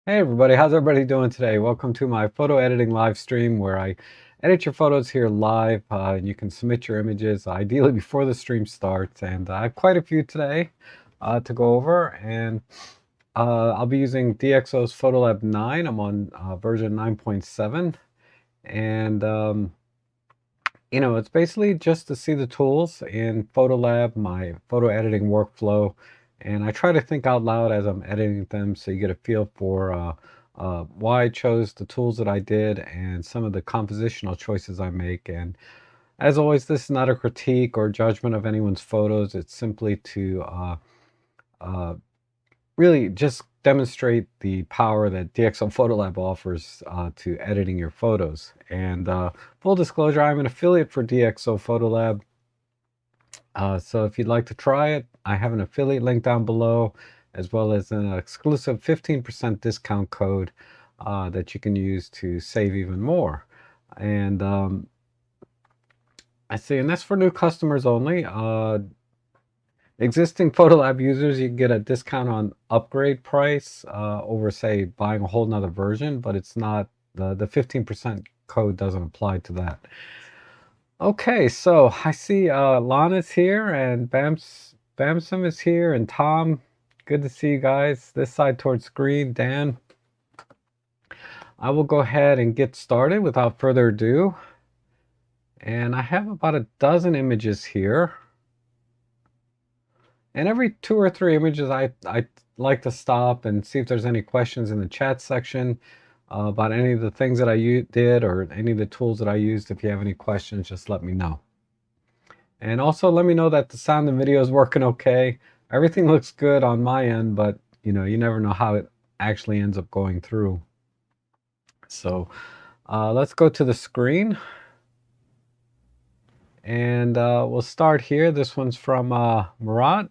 Hey everybody, how's everybody doing today? Welcome to my photo editing live stream where I edit your photos here live and you can submit your images ideally before the stream starts. And I have quite a few today to go over, and I'll be using DxO's Photolab 9. I'm on version 9.7, and it's basically just to see the tools in Photolab, my photo editing workflow, and I try to think out loud as I'm editing them so you get a feel for why I chose the tools that I did and some of the compositional choices I make. And as always, this is not a critique or judgment of anyone's photos. It's simply to uh, really just demonstrate the power that DxO Photolab offers to editing your photos. And full disclosure, I'm an affiliate for DxO Photolab. So if you'd like to try it, I have an affiliate link down below, as well as an exclusive 15% discount code that you can use to save even more. And I see, and that's for new customers only. Existing Photolab users, you can get a discount on upgrade price over, say, buying a whole nother version, but it's not, the 15% code doesn't apply to that. Okay, so I see Lana's here and Bamsum is here and Tom. Good to see you guys. This side towards screen, Dan. I will go ahead and get started without further ado. And I have about a dozen images here. And every 2 or 3 images, I like to stop and see if there's any questions in the chat section about any of the things that I did or any of the tools that I used. If you have any questions, just let me know. And also let me know that the sound and video is working okay. Everything looks good on my end, but you never know how it actually ends up going through. So let's go to the screen. And we'll start here. This one's from Murat.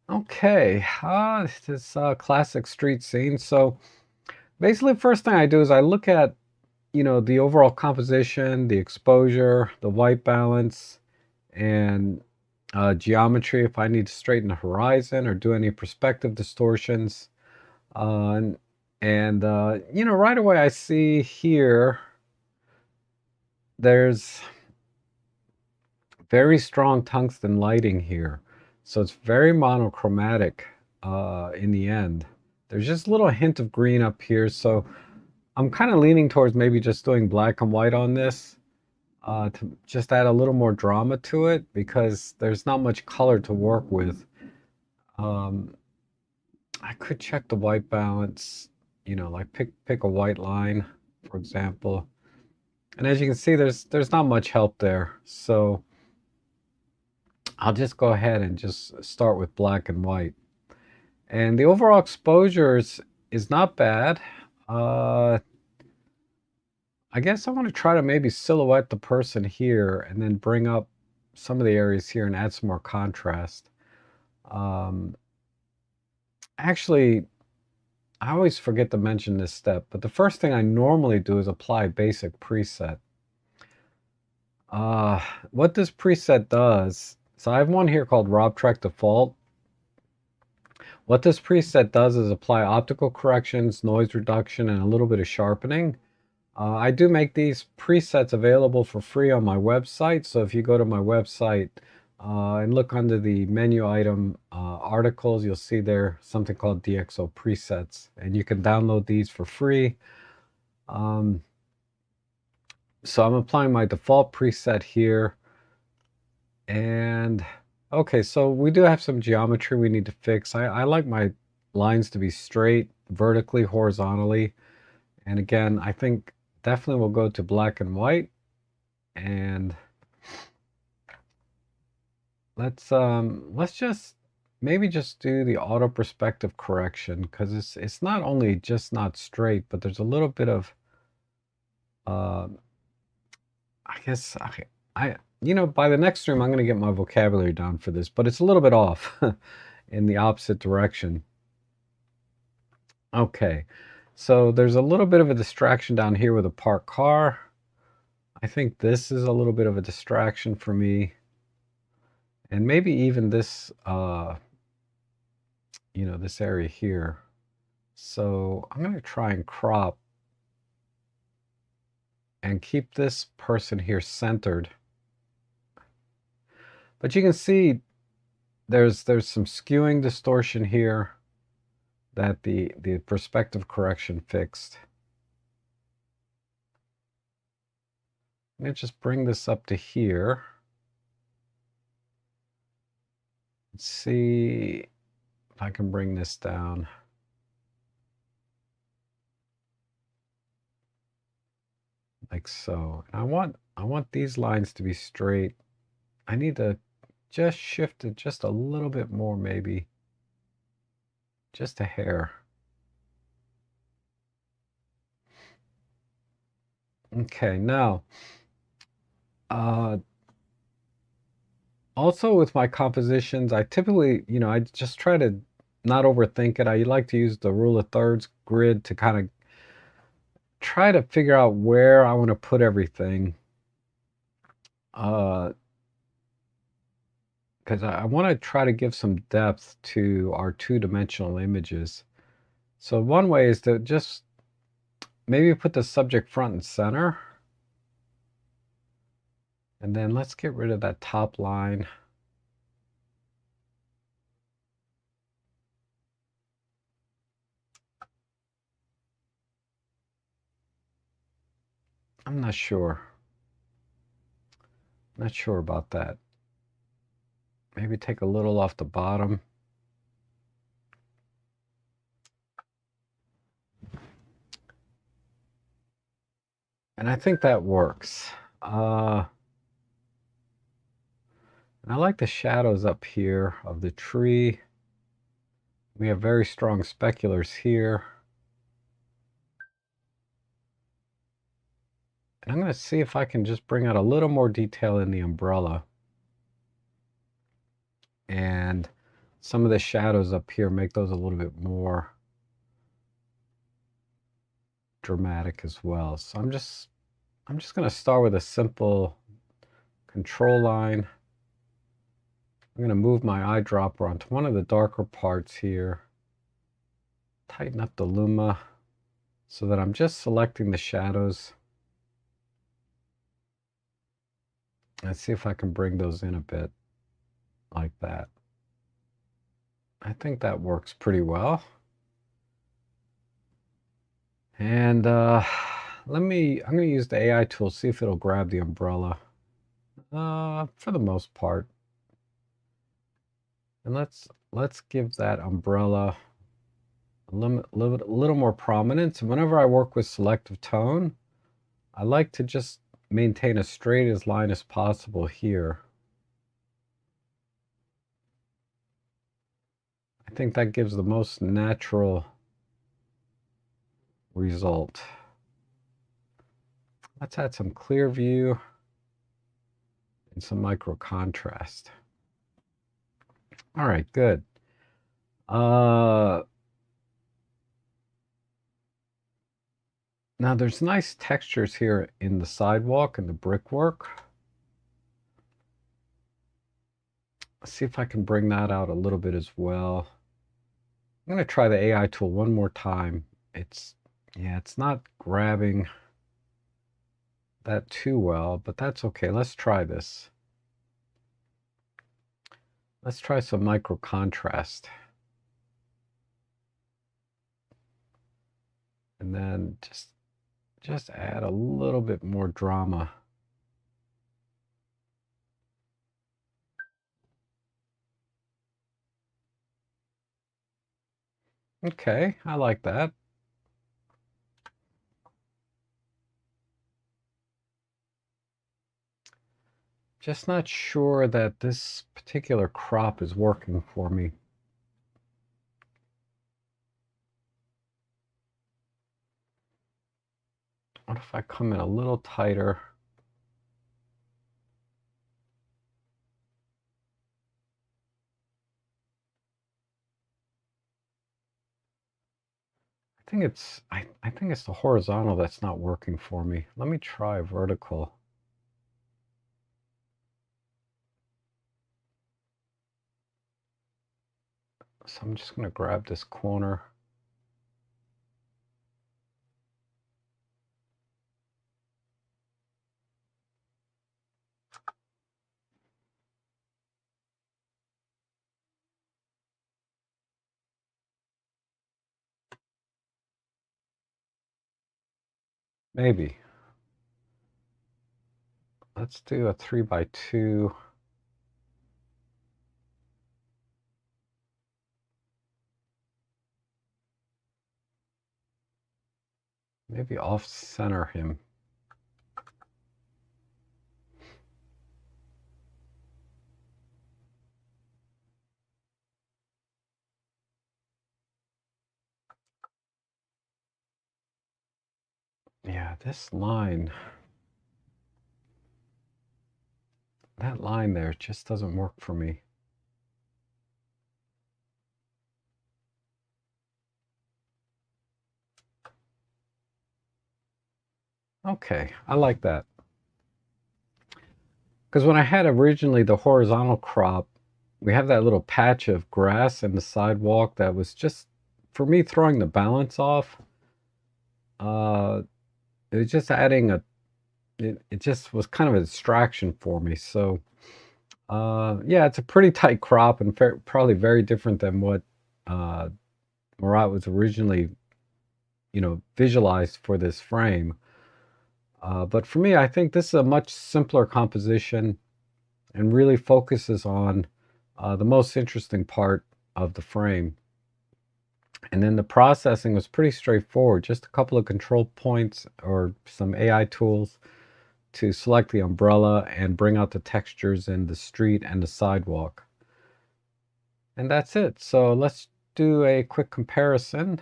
Okay, this classic street scene. So basically, first thing I do is I look at, the overall composition, the exposure, the white balance, and geometry if I need to straighten the horizon or do any perspective distortions. Right away I see here there's very strong tungsten lighting here. So it's very monochromatic in the end. There's just a little hint of green up here. So I'm kind of leaning towards maybe just doing black and white on this to just add a little more drama to it because there's not much color to work with. I could check the white balance, like pick a white line, for example. And as you can see, there's not much help there. So I'll just go ahead and just start with black and white. And the overall exposure is not bad. I guess I want to try to maybe silhouette the person here and then bring up some of the areas here and add some more contrast. Actually, I always forget to mention this step, but the first thing I normally do is apply basic preset. What this preset does, so I have one here called Robtrack Default. What this preset does is apply optical corrections, noise reduction, and a little bit of sharpening. I do make these presets available for free on my website. So if you go to my website and look under the menu item articles, you'll see there something called DxO presets, and you can download these for free. So I'm applying my default preset here. And okay, so we do have some geometry we need to fix. I like my lines to be straight, vertically, horizontally. And again, I think definitely we'll go to black and white. And let's just maybe just do the auto perspective correction, because it's not only just not straight, but there's a little bit of I guess by the next stream I'm going to get my vocabulary down for this, but it's a little bit off in the opposite direction. Okay, so there's a little bit of a distraction down here with a parked car. I think this is a little bit of a distraction for me. And maybe even this, this area here. So I'm going to try and crop and keep this person here centered. But you can see there's some skewing distortion here that the perspective correction fixed. Let me just bring this up to here. Let's see if I can bring this down. Like so. And I want these lines to be straight. I need to just shift it just a little bit more, maybe. Just a hair. Okay, now also with my compositions, I typically, I just try to not overthink it. I like to use the rule of thirds grid to kind of try to figure out where I want to put everything. Because I want to try to give some depth to our two-dimensional images. So one way is to just maybe put the subject front and center. And then let's get rid of that top line. I'm not sure. Not sure about that. Maybe take a little off the bottom. And I think that works. And I like the shadows up here of the tree. We have very strong speculars here. And I'm going to see if I can just bring out a little more detail in the umbrella. And some of the shadows up here, make those a little bit more dramatic as well. So I'm just going to start with a simple control line. I'm going to move my eyedropper onto one of the darker parts here. Tighten up the luma so that I'm just selecting the shadows. Let's see if I can bring those in a bit like that. I think that works pretty well. And I'm going to use the AI tool, see if it'll grab the umbrella for the most part. And let's give that umbrella a little more prominence. And whenever I work with selective tone, I like to just maintain as straight as line as possible here. I think that gives the most natural result. Let's add some clear view and some micro contrast. All right, good. Now there's nice textures here in the sidewalk and the brickwork. Let's see if I can bring that out a little bit as well. I'm going to try the AI tool one more time. It's not grabbing that too well, but that's okay. Let's try this. Let's try some micro contrast. And then just add a little bit more drama. Okay, I like that. Just not sure that this particular crop is working for me. What if I come in a little tighter? I think it's the horizontal that's not working for me. Let me try vertical. So I'm just going to grab this corner. Maybe. Let's do a 3x2. Maybe off center him. Yeah, this line, that line there just doesn't work for me. Okay, I like that. Because when I had originally the horizontal crop, we have that little patch of grass in the sidewalk that was just, for me, throwing the balance off. It was just adding it just was kind of a distraction for me. So, yeah, it's a pretty tight crop and probably very different than what uh, Murat was originally, visualized for this frame. But for me, I think this is a much simpler composition and really focuses on the most interesting part of the frame. And then the processing was pretty straightforward, just a couple of control points or some AI tools to select the umbrella and bring out the textures in the street and the sidewalk. And that's it. So let's do a quick comparison.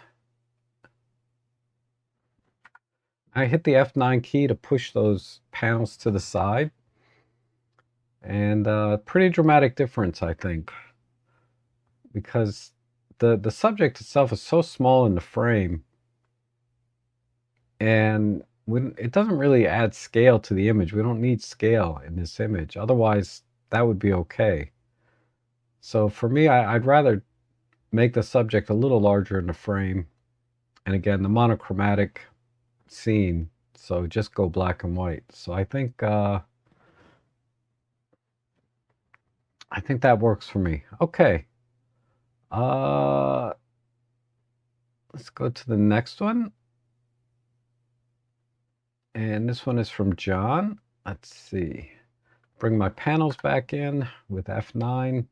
I hit the F9 key to push those panels to the side. And pretty dramatic difference, I think, because the subject itself is so small in the frame, and it doesn't really add scale to the image. We don't need scale in this image. Otherwise, that would be okay. So for me, I'd rather make the subject a little larger in the frame. And again, the monochromatic scene, so just go black and white. So I think that works for me. Okay. Uh, let's go to the next one. And this one is from John. Let's see. Bring my panels back in with F9.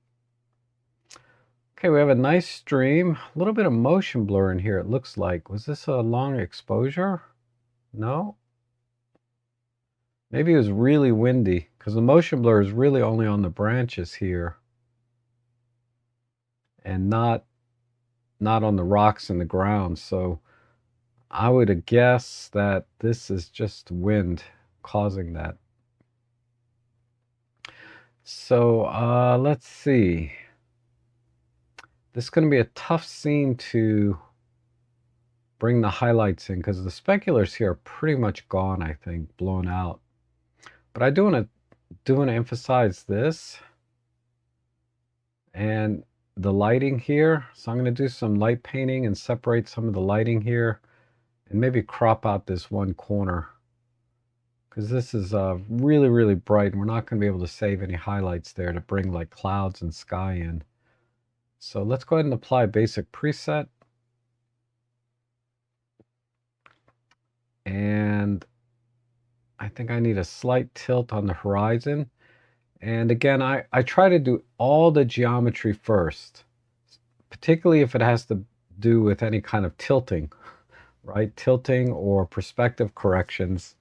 Okay, we have a nice stream. A little bit of motion blur in here, it looks like. Was this a long exposure? No? Maybe it was really windy, because the motion blur is really only on the branches here and not on the rocks in the ground. So I would guess that this is just wind causing that. So let's see. This is going to be a tough scene to bring the highlights in because the speculars here are pretty much gone, I think, blown out. But I do want to emphasize this and the lighting here. So I'm going to do some light painting and separate some of the lighting here and maybe crop out this one corner because this is really, really bright and we're not going to be able to save any highlights there to bring like clouds and sky in. So let's go ahead and apply basic preset. And I think I need a slight tilt on the horizon. And again, I try to do all the geometry first, particularly if it has to do with any kind of tilting, right? Tilting or perspective corrections.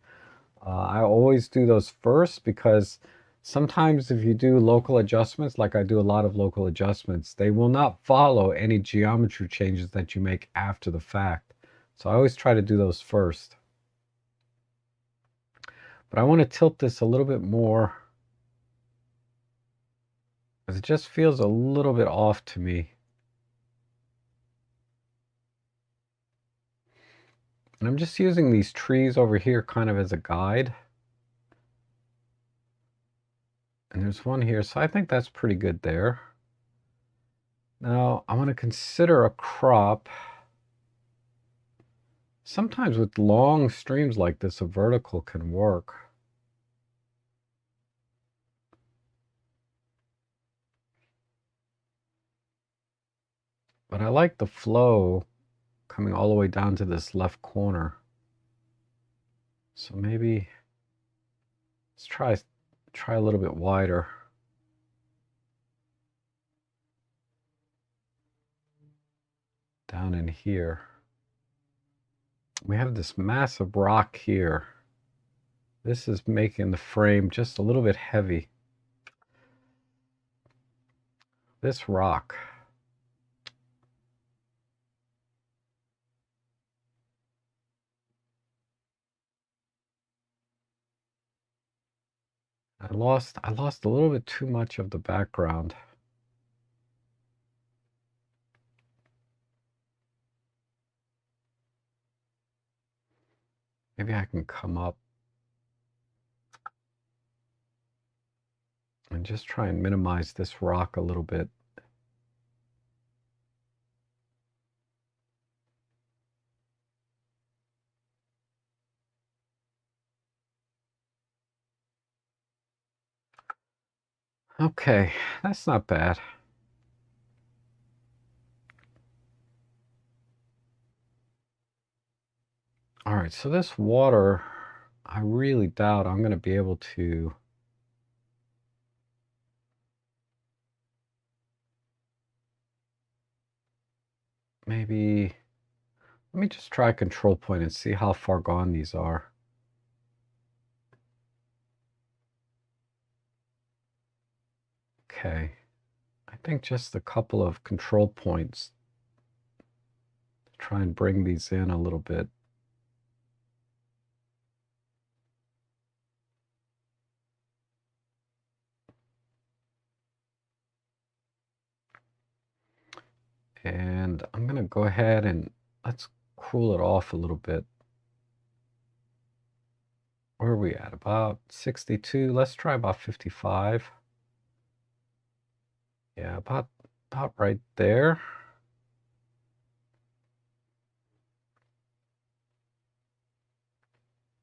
I always do those first because sometimes if you do local adjustments, like I do a lot of local adjustments, they will not follow any geometry changes that you make after the fact. So I always try to do those first. But I want to tilt this a little bit more because it just feels a little bit off to me. And I'm just using these trees over here kind of as a guide. And there's one here, so I think that's pretty good there. Now I want to consider a crop. Sometimes with long streams like this, a vertical can work. But I like the flow coming all the way down to this left corner. So maybe let's try a little bit wider. Down in here. We have this massive rock here. This is making the frame just a little bit heavy. This rock. I lost a little bit too much of the background. Maybe I can come up and just try and minimize this rock a little bit. Okay, that's not bad. All right, so this water, I really doubt I'm going to be able to maybe, let me just try control point and see how far gone these are. Okay, I think just a couple of control points to try and bring these in a little bit. And I'm going to go ahead and let's cool it off a little bit. Where are we at? About 62. Let's try about 55. Yeah, about right there.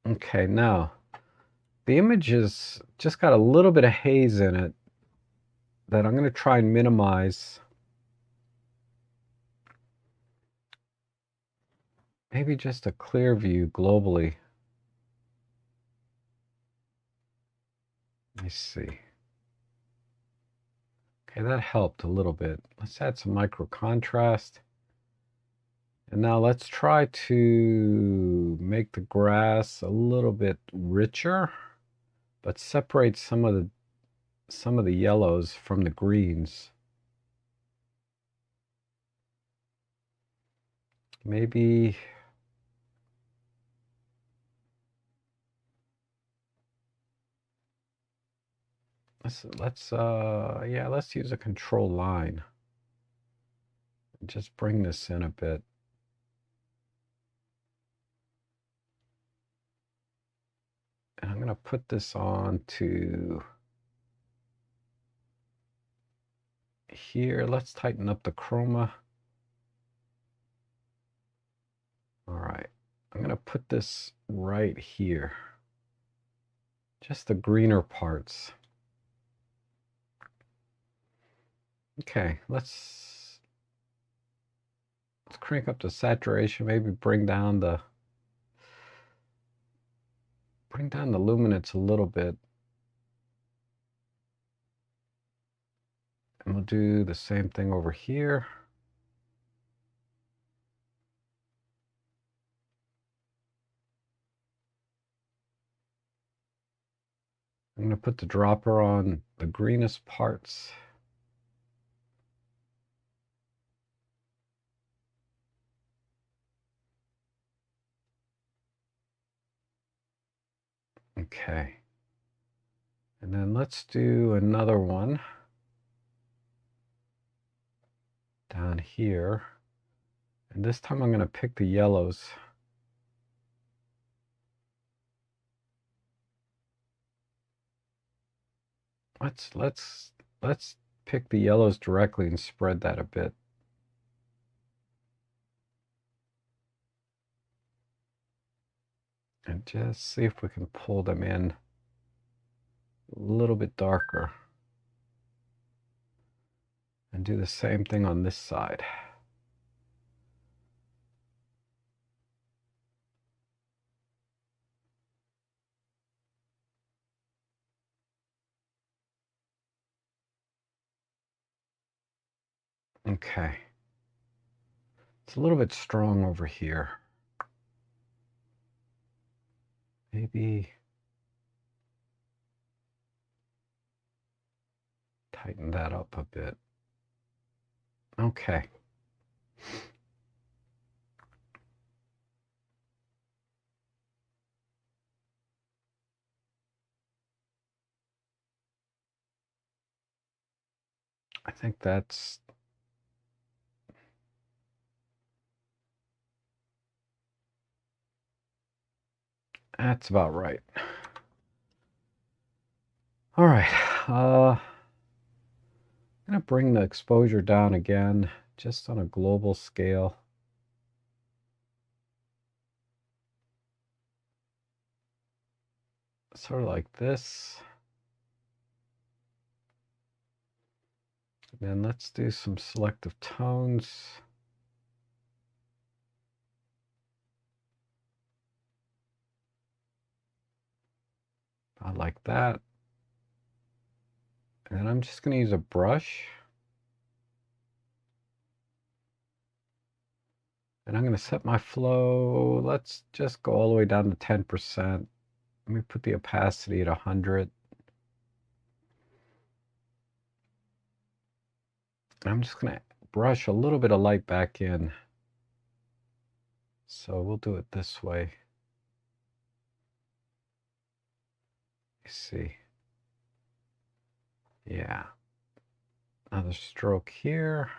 Okay, now the image is just got a little bit of haze in it that I'm going to try and minimize. Maybe just a clear view globally. Let me see. Okay, that helped a little bit. Let's add some micro contrast. And now let's try to make the grass a little bit richer, but separate some of the yellows from the greens. Maybe let's use a control line. Just bring this in a bit. And I'm going to put this on to here. Let's tighten up the chroma. All right, I'm going to put this right here. Just the greener parts. Okay, let's crank up the saturation, maybe bring down the luminance a little bit. And we'll do the same thing over here. I'm going to put the dropper on the greenest parts. Okay. And then let's do another one down here. And this time I'm going to pick the yellows. Let's pick the yellows directly and spread that a bit. And just see if we can pull them in a little bit darker. And do the same thing on this side. Okay. It's a little bit strong over here. Maybe tighten that up a bit. Okay. I think that's about right. All right. I'm going to bring the exposure down again, just on a global scale. Sort of like this. And then let's do some selective tones. I like that. And then I'm just going to use a brush. And I'm going to set my flow. Let's just go all the way down to 10%. Let me put the opacity at 100. And I'm just going to brush a little bit of light back in. So we'll do it this way. You see. Yeah. Another stroke here.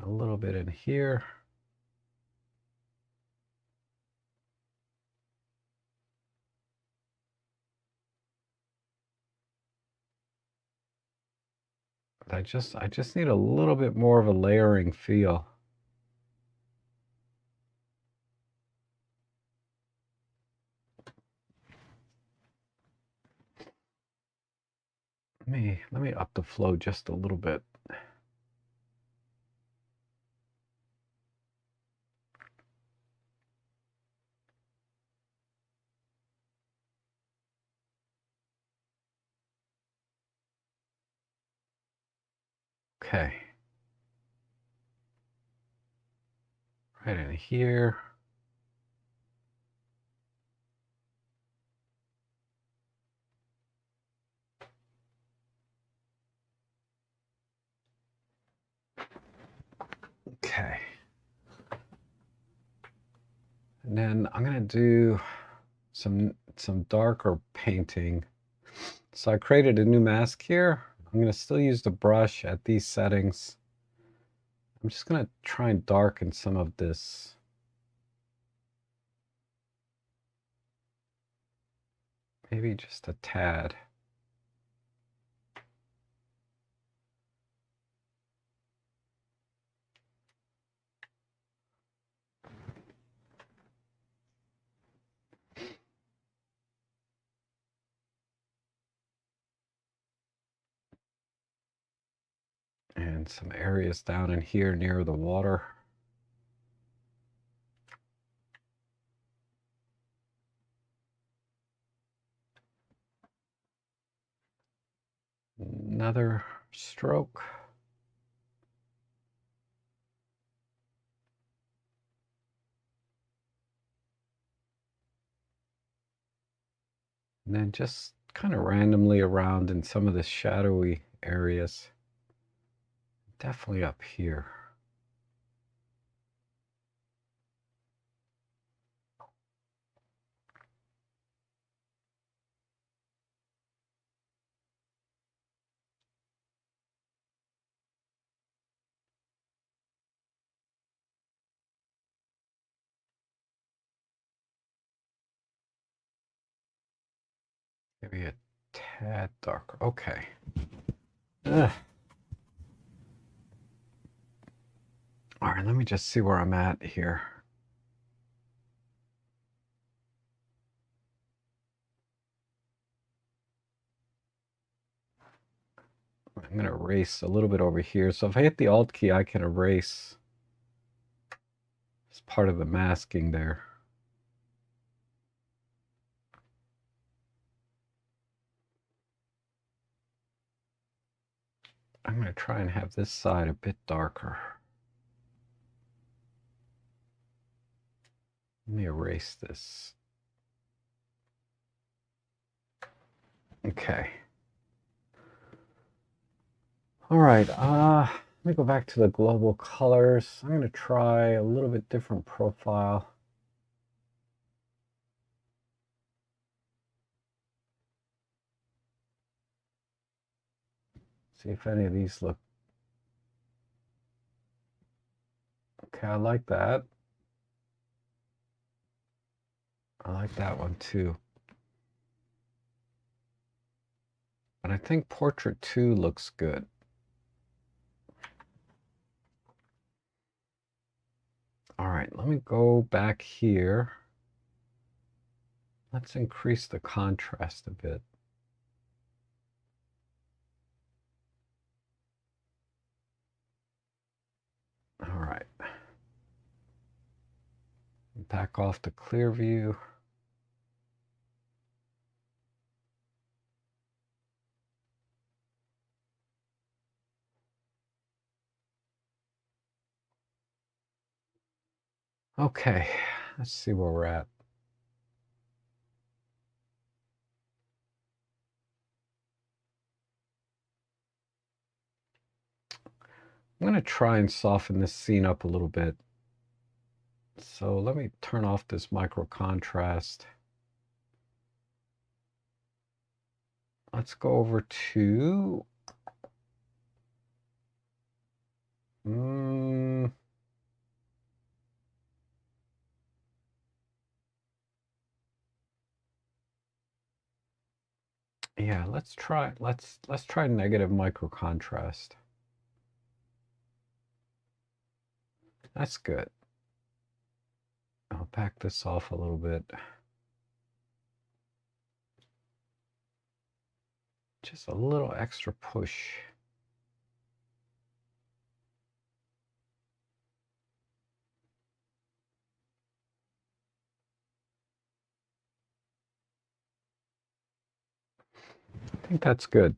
A little bit in here. I just need a little bit more of a layering feel. Let me up the flow just a little bit. Okay. Right in here. Okay. And then I'm going to do some darker painting. So I created a new mask here. I'm going to still use the brush at these settings. I'm just going to try and darken some of this. Maybe just a tad. And some areas down in here near the water. Another stroke. And then just kind of randomly around in some of the shadowy areas. Definitely up here. Maybe a tad darker. Okay. Ugh. All right, let me just see where I'm at here. I'm going to erase a little bit over here. So if I hit the Alt key, I can erase. It's part of the masking there. I'm going to try and have this side a bit darker. Let me erase this. Okay. All right, let me go back to the global colors. I'm going to try a little bit different profile. See if any of these look. Okay, I like that. I like that one too. But I think Portrait 2 looks good. All right, let me go back here. Let's increase the contrast a bit. All right. Back off the clear view. Okay, let's see where we're at. I'm going to try and soften this scene up a little bit. So let me turn off this micro contrast. Let's go over to yeah, let's try negative micro contrast. That's good. I'll back this off a little bit. Just a little extra push. I think that's good.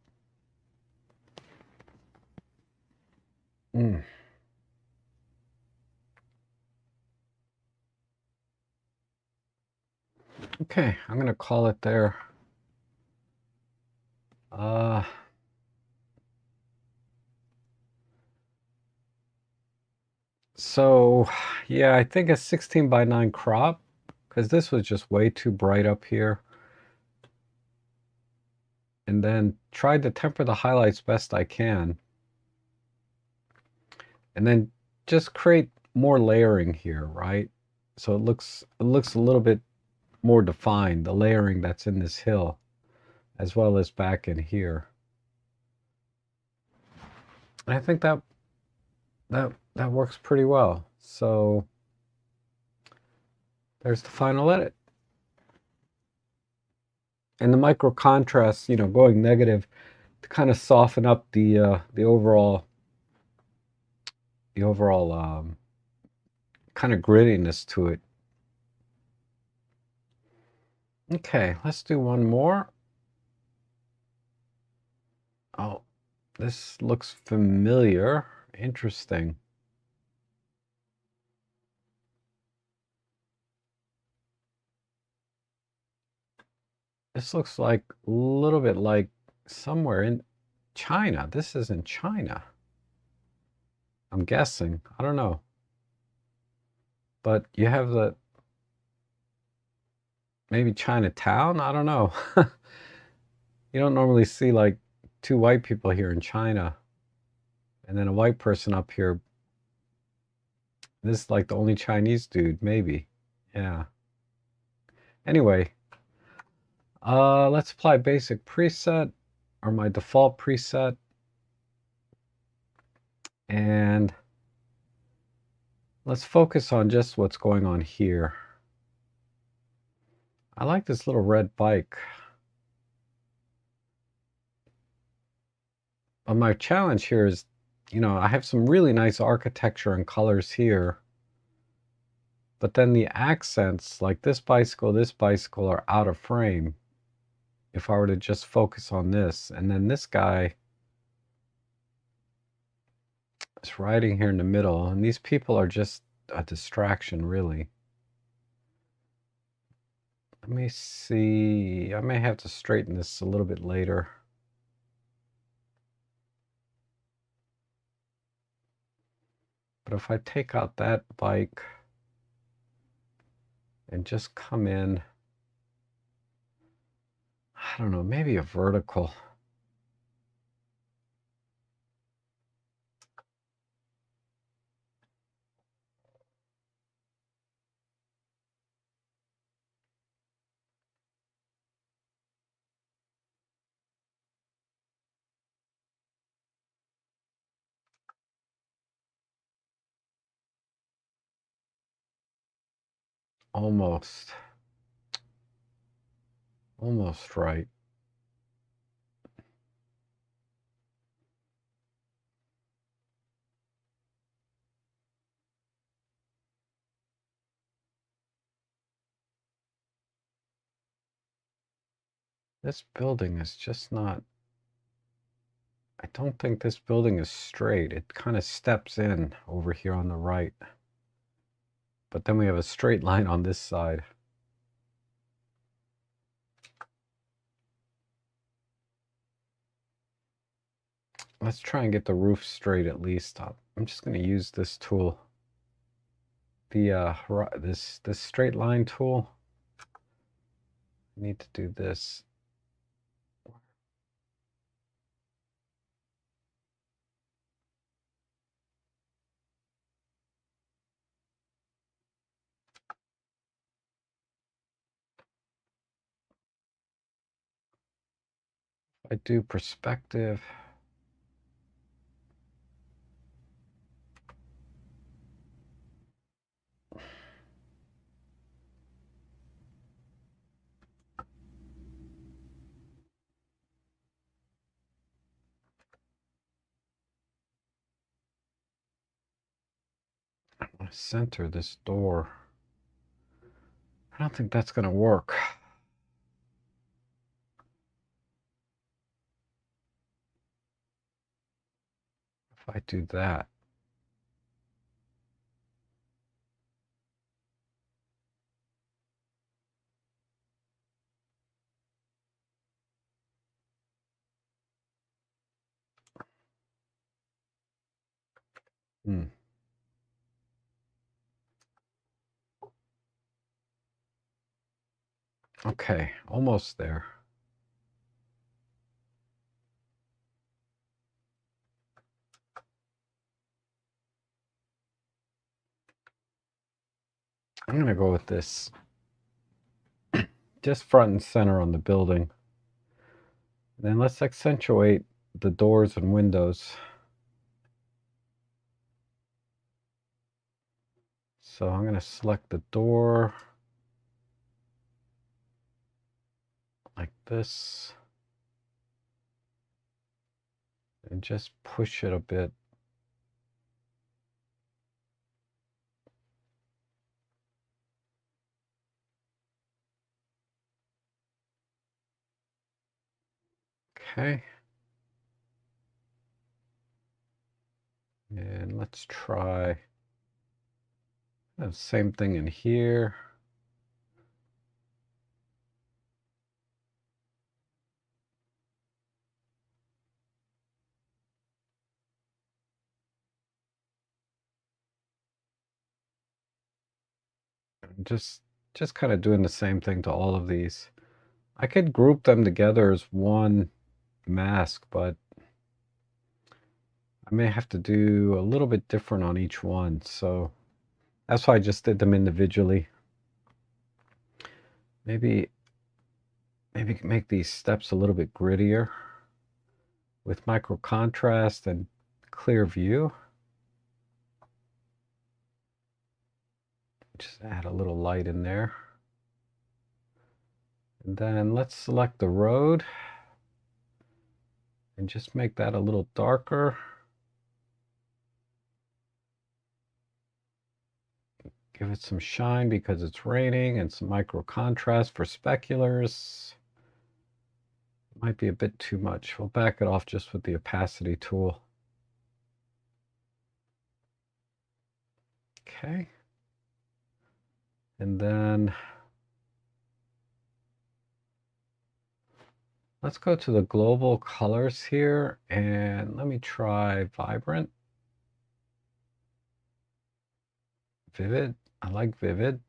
Okay, I'm going to call it there. So, yeah, I think a 16:9 crop, because this was just way too bright up here. And then tried to temper the highlights best I can. And then just create more layering here, right? So it looks a little bit more defined, the layering that's in this hill, as well as back in here. And I think that works pretty well. So there's the final edit. And the micro contrast, you know, going negative to kind of soften up the overall kind of grittiness to it. Okay, let's do one more. Oh, this looks familiar. Interesting. This looks like a little bit like somewhere in China. This is in China. I'm guessing. I don't know. But you have the maybe Chinatown? I don't know. You don't normally see like two white people here in China and then a white person up here. This is like the only Chinese dude, maybe. Yeah. Anyway, let's apply basic preset or my default preset. And let's focus on just what's going on here. I like this little red bike. But my challenge here is, you know, I have some really nice architecture and colors here. But then the accents, like this bicycle, are out of frame. If I were to just focus on this. And then this guy, It's riding here in the middle, and these people are just a distraction, really. Let me see. I may have to straighten this a little bit later. But if I take out that bike and just come in, I don't know, maybe a vertical. Almost right. This building is just not, I don't think this building is straight. It kind of steps in over here on the right. But then we have a straight line on this side. Let's try and get the roof straight at least. I'm just going to use this tool. This straight line tool. I need to do this. I do perspective. I want to center this door. I don't think that's going to work. If I do that. Okay, almost there. I'm going to go with this. Just front and center on the building. And then let's accentuate the doors and windows. So I'm going to select the door like this and just push it a bit. Okay. And let's try the same thing in here. Just kind of doing the same thing to all of these. I could group them together as one mask, but I may have to do a little bit different on each one. So that's why I just did them individually. Maybe make these steps a little bit grittier with micro contrast and clear view. Just add a little light in there. And then let's select the road and just make that a little darker. Give it some shine because it's raining and some micro contrast for speculars. Might be a bit too much. We'll back it off just with the opacity tool. Okay. And then let's go to the global colors here, and let me try vibrant, vivid. I like vivid.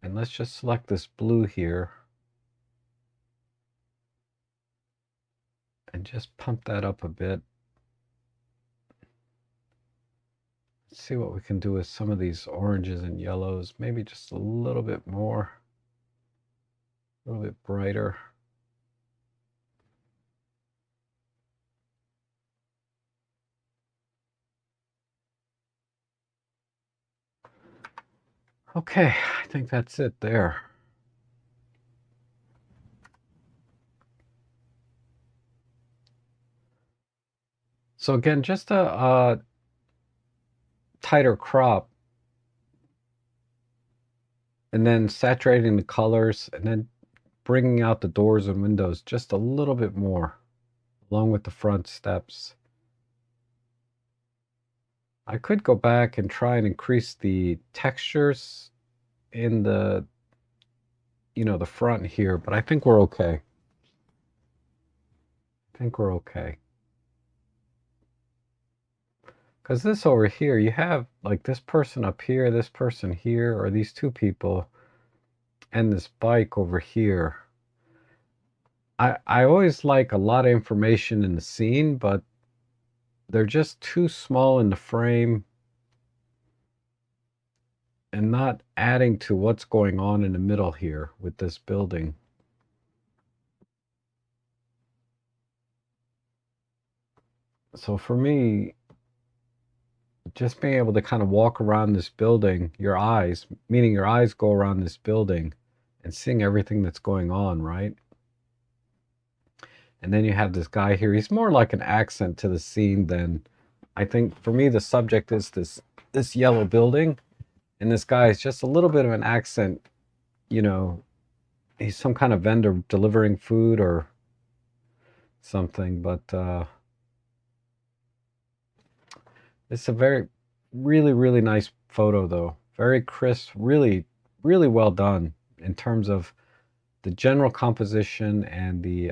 And let's just select this blue here and just pump that up a bit. Let's see what we can do with some of these oranges and yellows. Maybe just a little bit more, a little bit brighter. Okay, I think that's it there. So again, just a tighter crop, and then saturating the colors, and then bringing out the doors and windows just a little bit more, along with the front steps. I could go back and try and increase the textures in the, the front here, but I think we're okay. I think we're okay. Because this over here, you have like this person up here, this person here, or these two people, and this bike over here. I always like a lot of information in the scene, but they're just too small in the frame and not adding to what's going on in the middle here with this building. So for me, just being able to kind of walk around this building, your eyes, meaning your eyes go around this building and seeing everything that's going on, right? And then you have this guy here. He's more like an accent to the scene than, I think for me the subject is this yellow building, and this guy is just a little bit of an accent. He's some kind of vendor delivering food or something, but it's a really nice photo though. Very crisp, really well done in terms of the general composition and the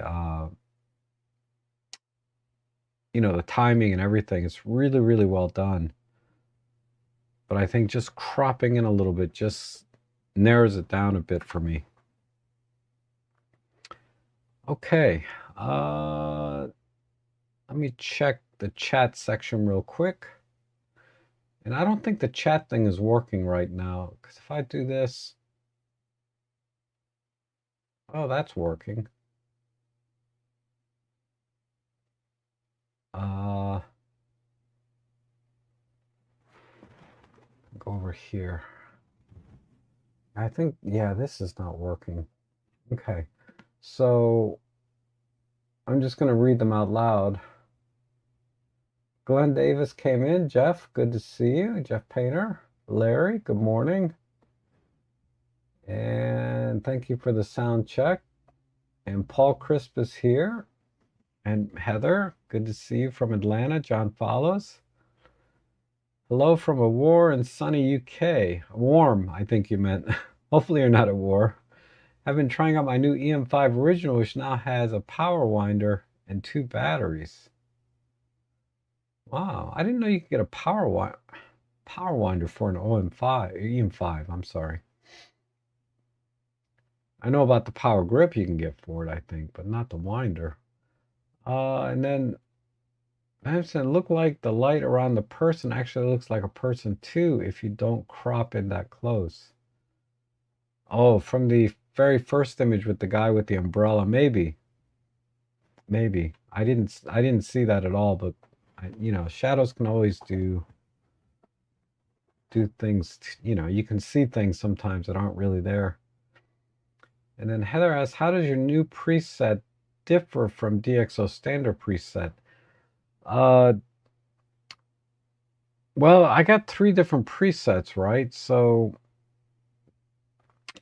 the timing and everything. It's really well done. But I think just cropping in a little bit just narrows it down a bit for me. Okay, let me check the chat section real quick. And I don't think the chat thing is working right now, because if I do this, oh, that's working. Go over here. I think, yeah, this is not working. Okay, so I'm just going to read them out loud. Glenn Davis came in. Jeff, good to see you. Jeff Painter. Larry, good morning. And thank you for the sound check. And Paul Crisp is here. And Heather, good to see you from Atlanta. John follows. Hello from a war in sunny UK. Warm, I think you meant. Hopefully you're not at war. I've been trying out my new EM5 original, which now has a power winder and 2 batteries. Wow, I didn't know you could get a power winder for an EM5, I'm sorry. I know about the power grip you can get for it, I think, but not the winder. And then Benson, look like the light around the person actually looks like a person too if you don't crop in that close. Oh, from the very first image with the guy with the umbrella, maybe. I didn't see that at all, but shadows can always do things. You can see things sometimes that aren't really there. And then Heather asks, how does your new preset differ from DxO standard preset? Well, I got 3 different presets, right? So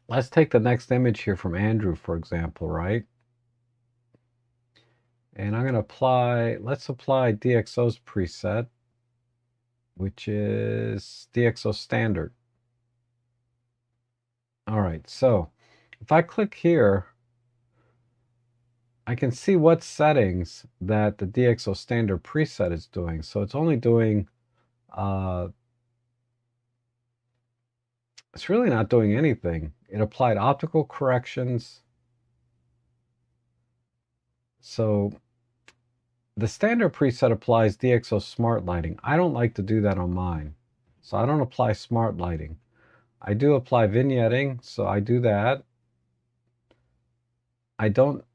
let's take the next image here from Andrew, for example, right? And I'm going to let's apply DxO's preset. which is DxO standard. All right, so if I click here, I can see what settings that the DxO standard preset is doing. So it's only doing, it's really not doing anything. It applied optical corrections. So the standard preset applies DxO smart lighting. I don't like to do that on mine. So I don't apply smart lighting. I do apply vignetting, so I do that. I don't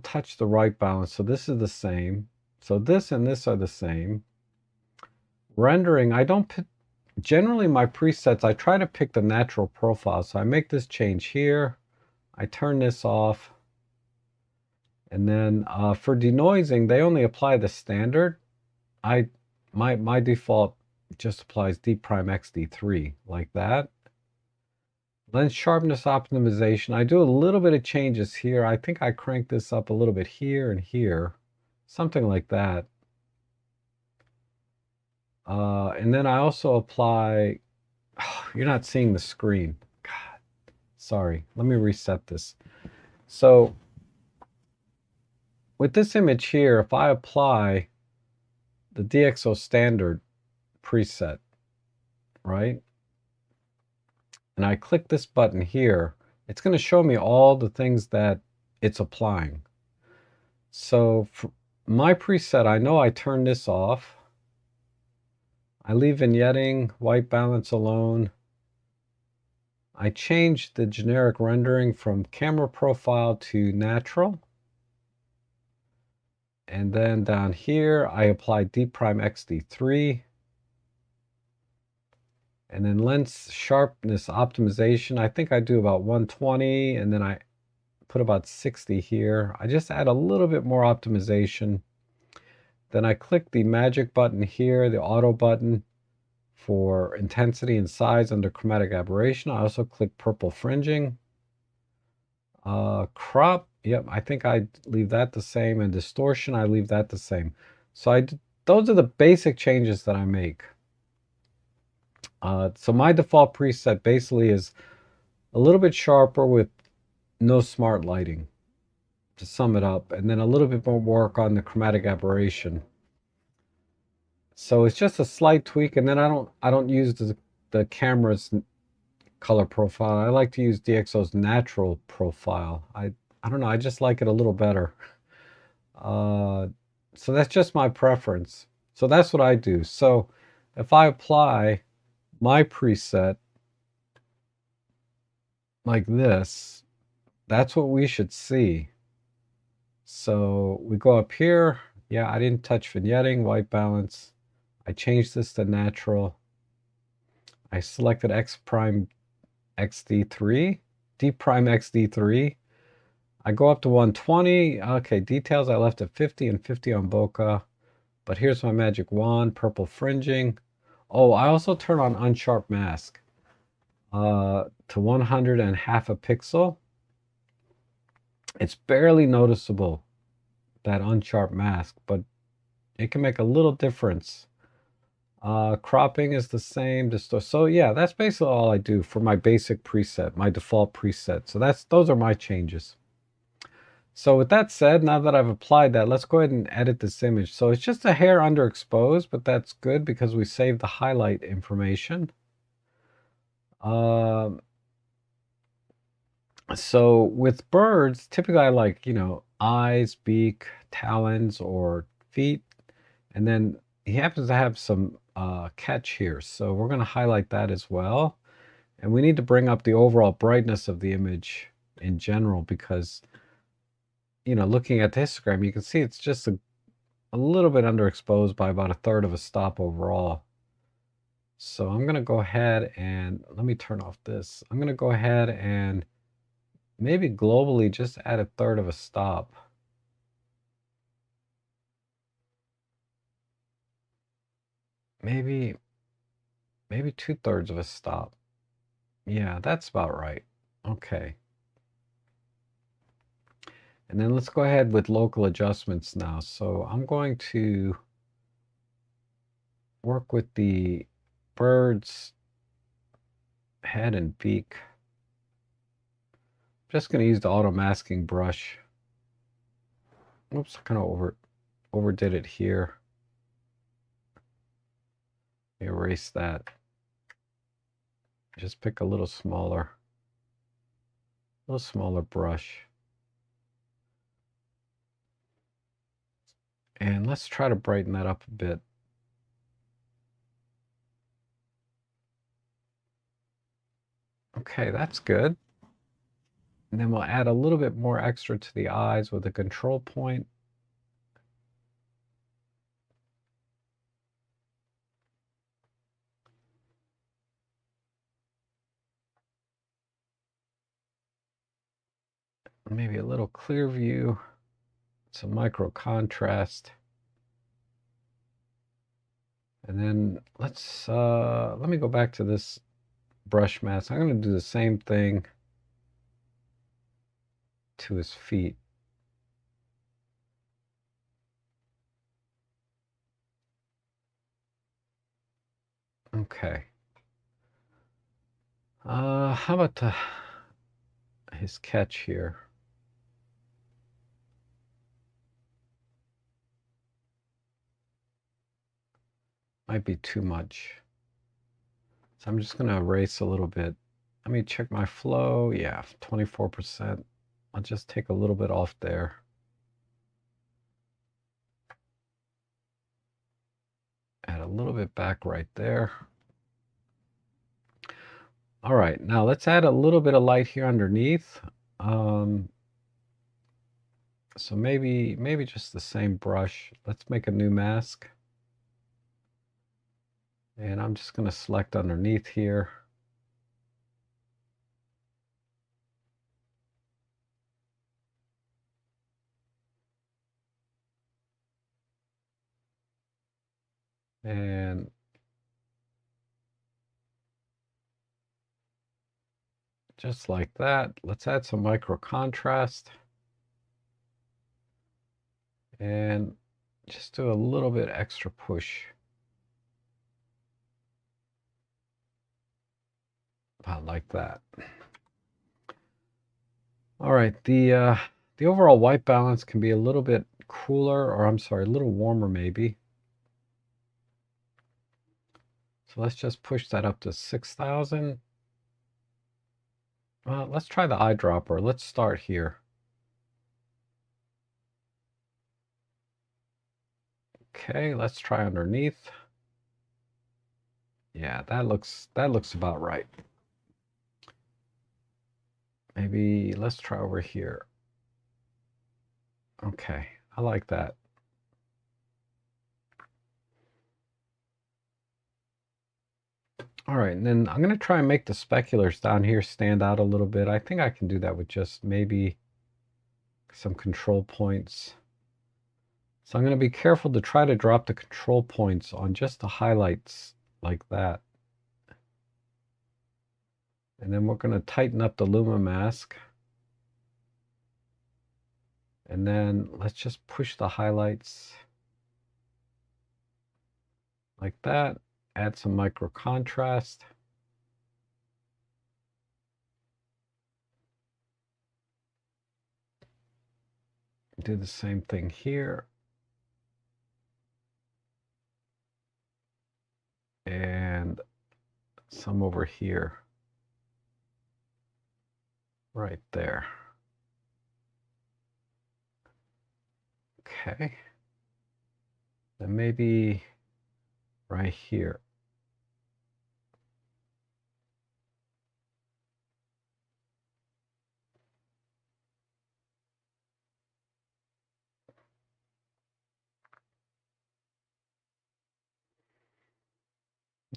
touch the right balance, so this is the same. So this and this are the same. Rendering, I don't pick, generally my presets, I try to pick the natural profile. So I make this change here. I turn this off. And then for denoising, they only apply the standard. My default just applies D prime XD3 like that. Lens sharpness optimization. I do a little bit of changes here. I think I crank this up a little bit here and here, something like that. And then I also apply, oh, you're not seeing the screen. God, sorry. Let me reset this. So with this image here, if I apply the DxO standard preset, right? And I click this button here, it's going to show me all the things that it's applying. So for my preset, I know I turn this off. I leave vignetting, white balance alone. I change the generic rendering from camera profile to natural. And then down here, I apply D prime XD3. And then lens sharpness optimization, I think I do about 120, and then I put about 60 here. I just add a little bit more optimization. Then I click the magic button here, the auto button for intensity and size under chromatic aberration. I also click purple fringing. Crop, yep, I think I leave that the same, and distortion, I leave that the same. So those are the basic changes that I make. So my default preset basically is a little bit sharper with no smart lighting, to sum it up, and then a little bit more work on the chromatic aberration. So it's just a slight tweak, and then I don't use the camera's color profile. I like to use DxO's natural profile. I don't know, I just like it a little better. So that's just my preference. So that's what I do. So if I apply my preset like this, that's what we should see. So we go up here. Yeah, I didn't touch vignetting, white balance. I changed this to natural. I selected X prime XD3, D prime XD3. I go up to 120. Okay, details I left at 50 and 50 on bokeh. But here's my magic wand, purple fringing. Oh, I also turn on unsharp mask to 100 and half a pixel. It's barely noticeable, that unsharp mask, but it can make a little difference. Cropping is the same. So yeah, that's basically all I do for my basic preset, my default preset. So those are my changes. So with that said, now that I've applied that, let's go ahead and edit this image. So it's just a hair underexposed, but that's good because we saved the highlight information. So with birds, typically I like, eyes, beak, talons, or feet. And then he happens to have some catch here. So we're going to highlight that as well. And we need to bring up the overall brightness of the image in general because, looking at the histogram, you can see it's just a little bit underexposed by about 1/3 of a stop overall. So I'm going to go ahead and let me turn off this. I'm going to go ahead and maybe globally just add 1/3 of a stop. Maybe 2/3 of a stop. Yeah, that's about right. Okay. And then let's go ahead with local adjustments now. So I'm going to work with the bird's head and beak. I'm just going to use the auto masking brush. Oops, I kind of overdid it here. Erase that. Just pick a little smaller brush. And let's try to brighten that up a bit. Okay, that's good. And then we'll add a little bit more extra to the eyes with a control point. Maybe a little clear view, some micro contrast. And then let me go back to this brush mask. I'm going to do the same thing to his feet. Okay. How about his catch here? Might be too much. So I'm just going to erase a little bit. Let me check my flow. Yeah, 24%. I'll just take a little bit off there. Add a little bit back right there. All right, now let's add a little bit of light here underneath. So maybe just the same brush. Let's make a new mask. And I'm just going to select underneath here. And just like that, let's add some micro contrast. And just do a little bit extra push. About like that. All right, the overall white balance can be a little bit cooler, or I'm sorry, a little warmer maybe. So let's just push that up to 6,000. Let's try the eyedropper. Let's start here. Okay, let's try underneath. Yeah, that looks about right. Maybe let's try over here. Okay, I like that. All right, and then I'm going to try and make the speculars down here stand out a little bit. I think I can do that with just maybe some control points. So I'm going to be careful to try to drop the control points on just the highlights like that. And then we're going to tighten up the Luma mask. And then let's just push the highlights like that. Add some micro contrast. Do the same thing here. And some over here. Right there. Okay. Then maybe right here.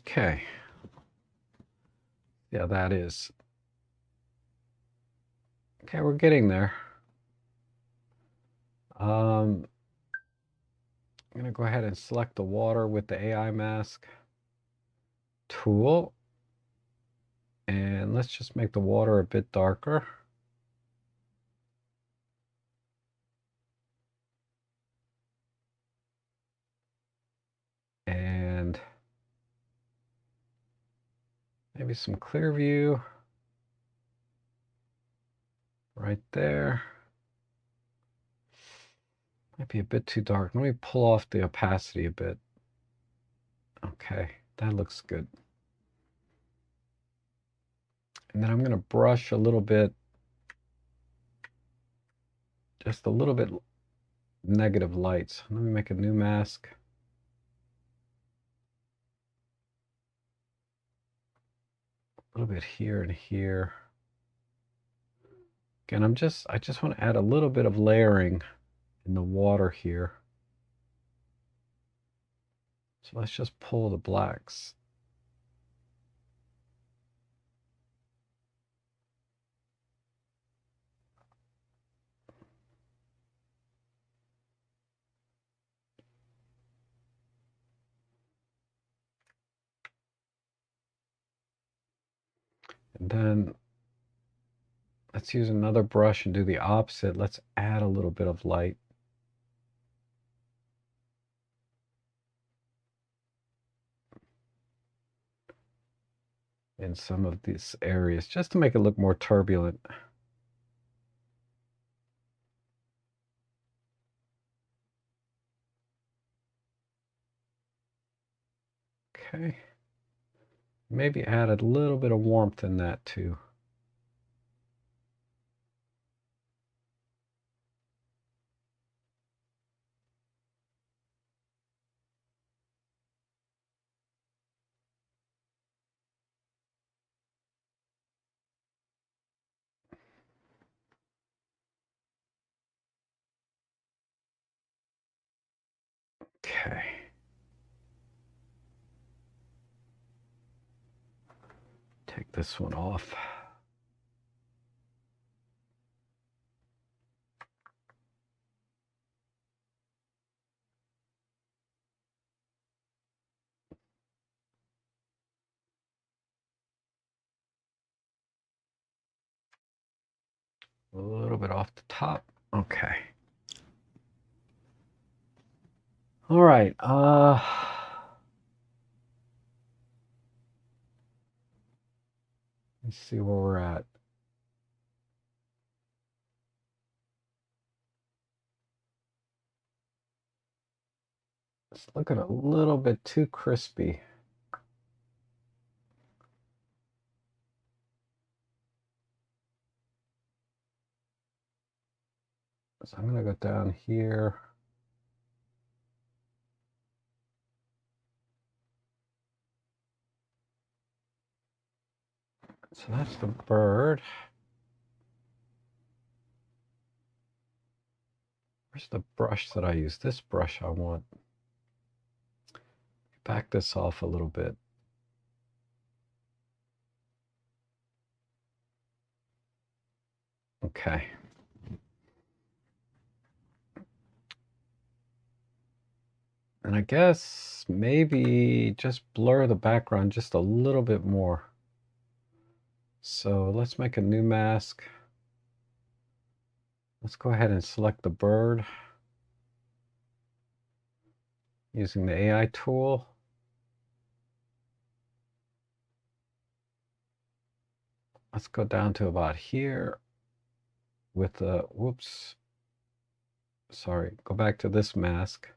Okay. Yeah, that is. Okay, we're getting there. I'm going to go ahead and select the water with the AI mask tool. And let's just make the water a bit darker. And Maybe some clear view right there. Might be a bit too dark. Let me pull off the opacity a bit. Okay, that looks good. And then I'm going to brush a little bit, just a little bit negative lights. Let me make a new mask. A little bit here and here. Again, I just want to add a little bit of layering in the water here. So let's just pull the blacks. And then let's use another brush and do the opposite. Let's add a little bit of light. In some of these areas, just to make it look more turbulent. Okay. Maybe add a little bit of warmth in that too. Okay. Take this one off. A little bit off the top. Okay. All right. Let's see where we're at. It's looking a little bit too crispy. So I'm going to go down here. So that's the bird. Where's the brush that I use? This brush I want. Back this off a little bit. Okay. And I guess maybe just blur the background just a little bit more. So let's make a new mask. Let's go ahead and select the bird using the AI tool. Let's go down to about here with the, whoops, sorry, go back to this mask.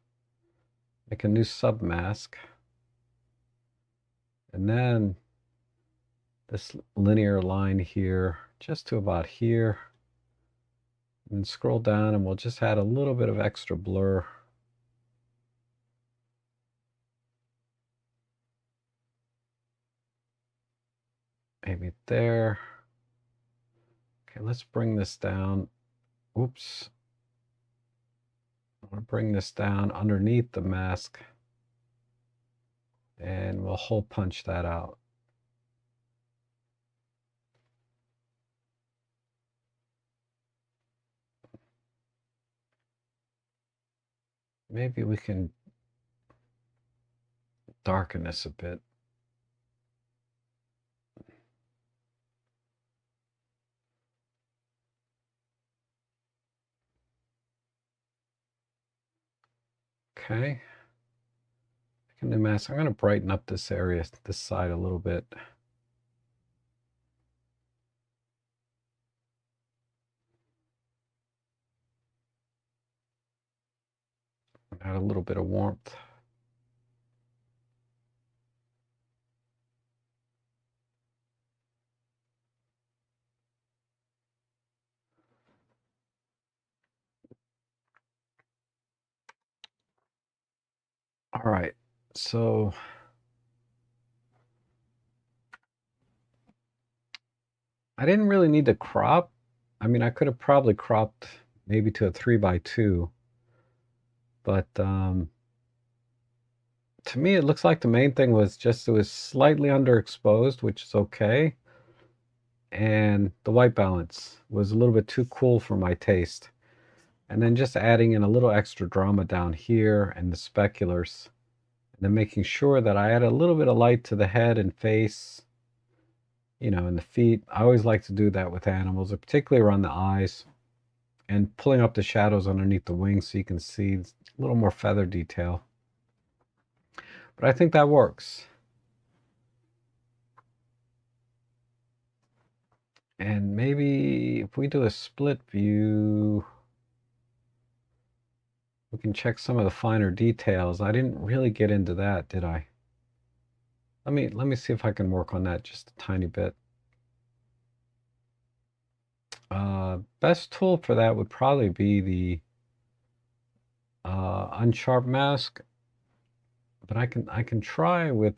Make a new submask. And then this linear line here, just to about here. And scroll down and we'll just add a little bit of extra blur. Maybe there. Okay, let's bring this down. Oops. I want to bring this down underneath the mask. And we'll hole punch that out. Maybe we can darken this a bit. Okay. Make a new mask. I'm going to brighten up this area, this side a little bit. Add a little bit of warmth. All right, so I didn't really need to crop. I mean, I could have probably cropped maybe to a 3x2, but to me, it looks like the main thing was just it was slightly underexposed, which is okay, and the white balance was a little bit too cool for my taste. And then just adding in a little extra drama down here and the speculars, and then making sure that I add a little bit of light to the head and face, you know, and the feet. I always like to do that with animals, particularly around the eyes, and pulling up the shadows underneath the wings so you can see a little more feather detail. But I think that works. And maybe if we do a split view, we can check some of the finer details. I didn't really get into that, did I? Let me see if I can work on that just a tiny bit. Best tool for that would probably be the unsharp mask, but I can try with,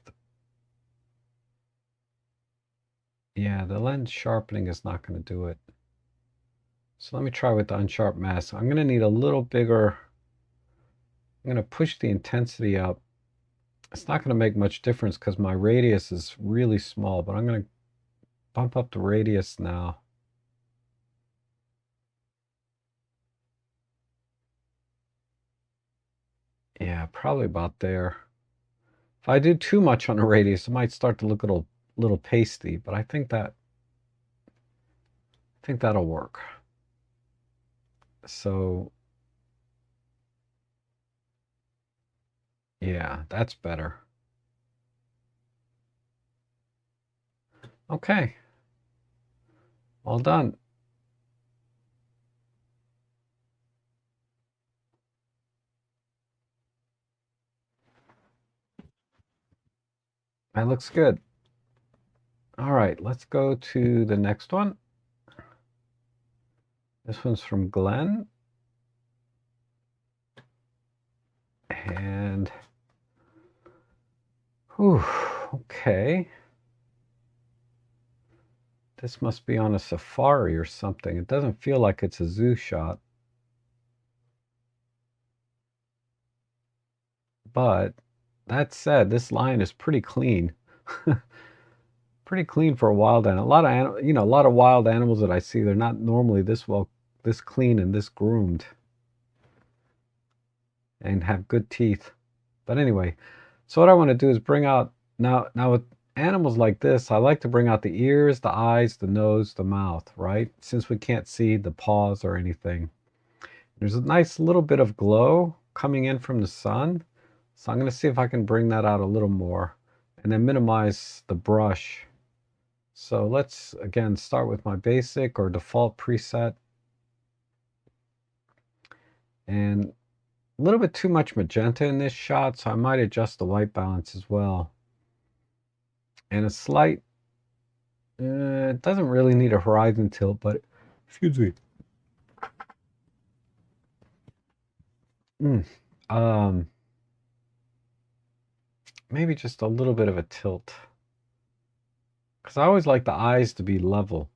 yeah, the lens sharpening is not going to do it. So let me try with the unsharp mask. I'm going to need a little bigger. I'm going to push the intensity up. It's not going to make much difference because my radius is really small, but I'm going to bump up the radius now. Yeah, probably about there. If I do too much on the radius, it might start to look a little pasty, but I think that'll work. So yeah, that's better. Okay, all done. That looks good. All right, let's go to the next one. This one's from Glenn. And, whew, okay. This must be on a safari or something. It doesn't feel like it's a zoo shot. But that said, this lion is pretty clean. Pretty clean for a wild animal. A lot of a lot of wild animals that I see, they're not normally this clean and this groomed and have good teeth. But anyway, so what I want to do is bring out now with animals like this, I like to bring out the ears, the eyes, the nose, the mouth, right? Since we can't see the paws or anything. There's a nice little bit of glow coming in from the sun. So I'm going to see if I can bring that out a little more and then minimize the brush. So let's again start with my basic or default preset. And a little bit too much magenta in this shot, so I might adjust the white balance as well. And a slight, it doesn't really need a horizon tilt, but excuse me. Maybe just a little bit of a tilt. Because I always like the eyes to be level,